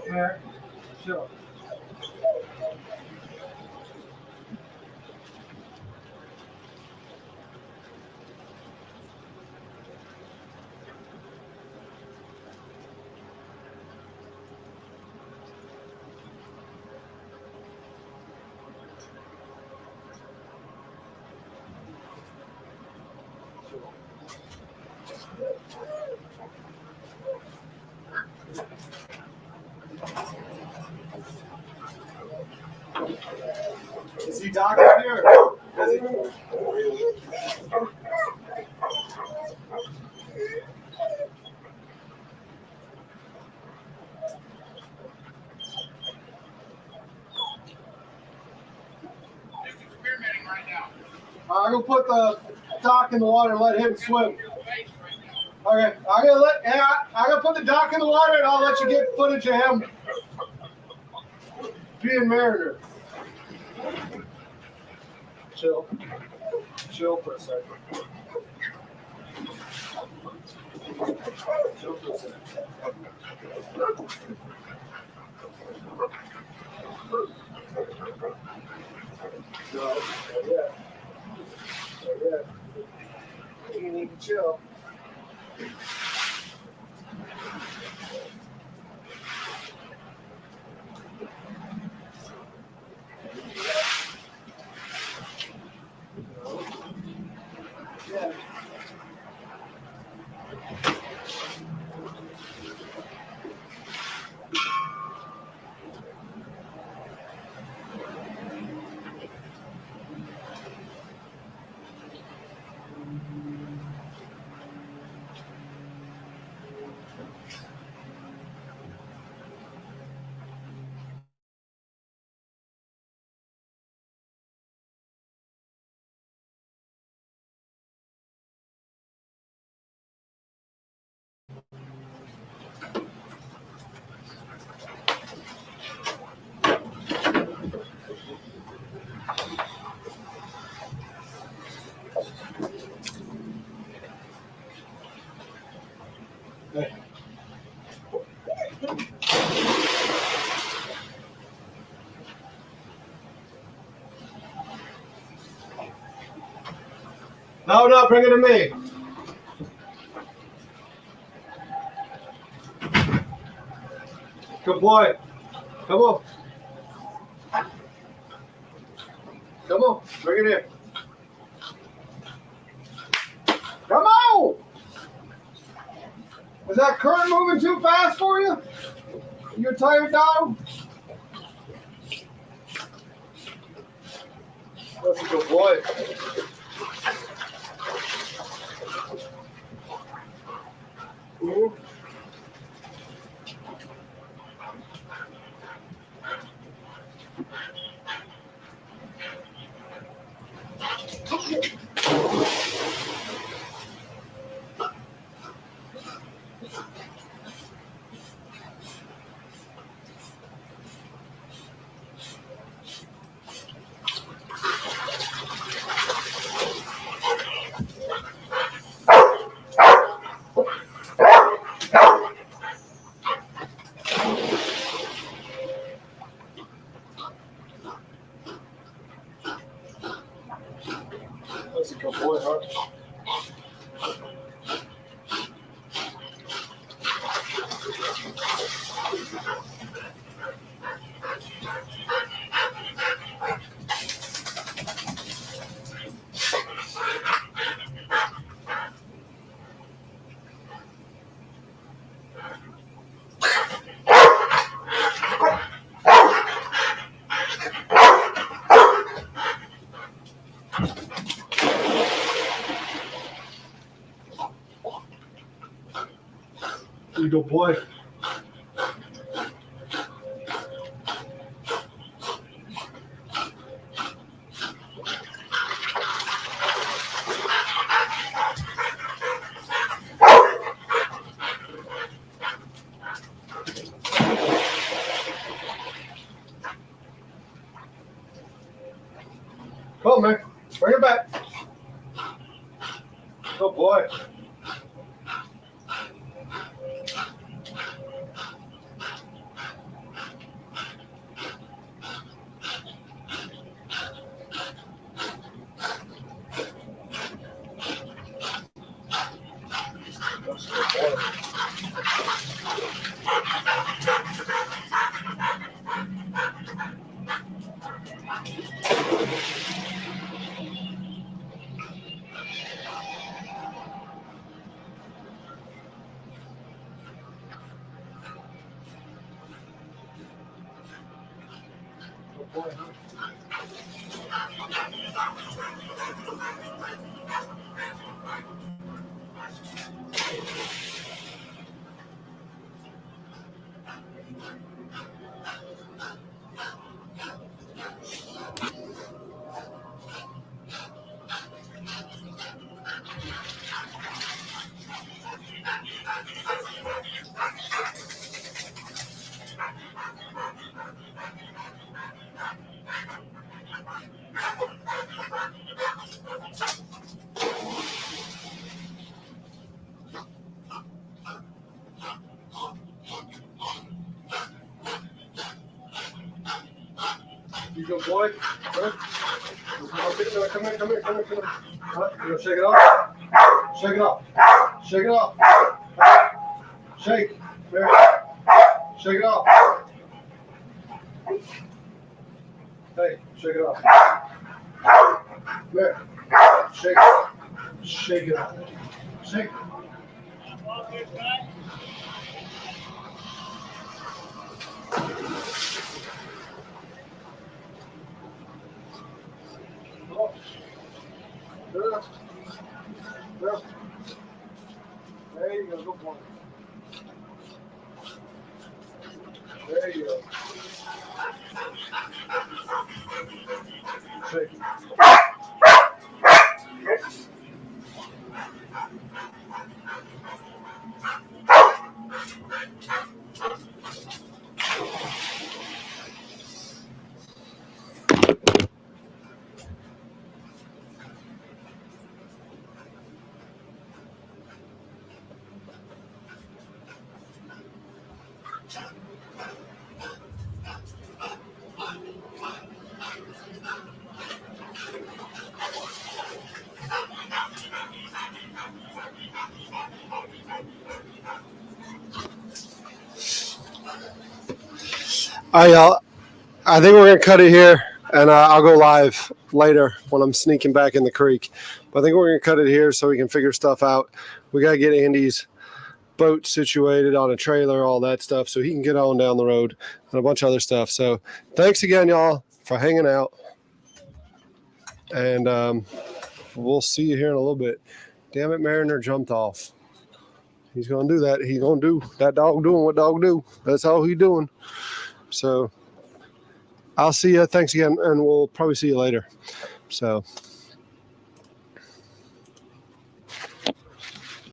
There. Chill. Is he docking here? Is he? I'm gonna put the dock in the water and let him swim. Okay, I'm gonna put the dock in the water and I'll let you get footage of him being Mariner. Chill. Chill for a second. Chill for a second. No, yeah. You need to chill. Yeah. Hey. No, bring it to me. Good boy. Come on. Come on, bring it in. Come on! Is that current moving too fast for you? You a tired dog? That's a good boy. Mm-hmm. That's a good boy, huh? You go, boy. Come on, man. Bring it back. Good boy. Good boy, huh? You good boy. Good. Come here. You gonna shake it off? Shake it off. Shake it off. Shake. There. Shake it off. Hey, shake it off. There. Shake it. Shake it off. Shake. Good. Good. There you go. Good boy. There you go. Shake it. All right, y'all. I think we're going to cut it here, and I'll go live later when I'm sneaking back in the creek. But I think we're going to cut it here so we can figure stuff out. We got to get Andy's boat situated on a trailer, all that stuff, so he can get on down the road and a bunch of other stuff. So thanks again, y'all, for hanging out. And we'll see you here in a little bit. Damn it, Mariner jumped off. He's going to do that. He's going to do that dog doing what dog do. That's all he's doing. So I'll see you. Thanks again, and we'll probably see you later. So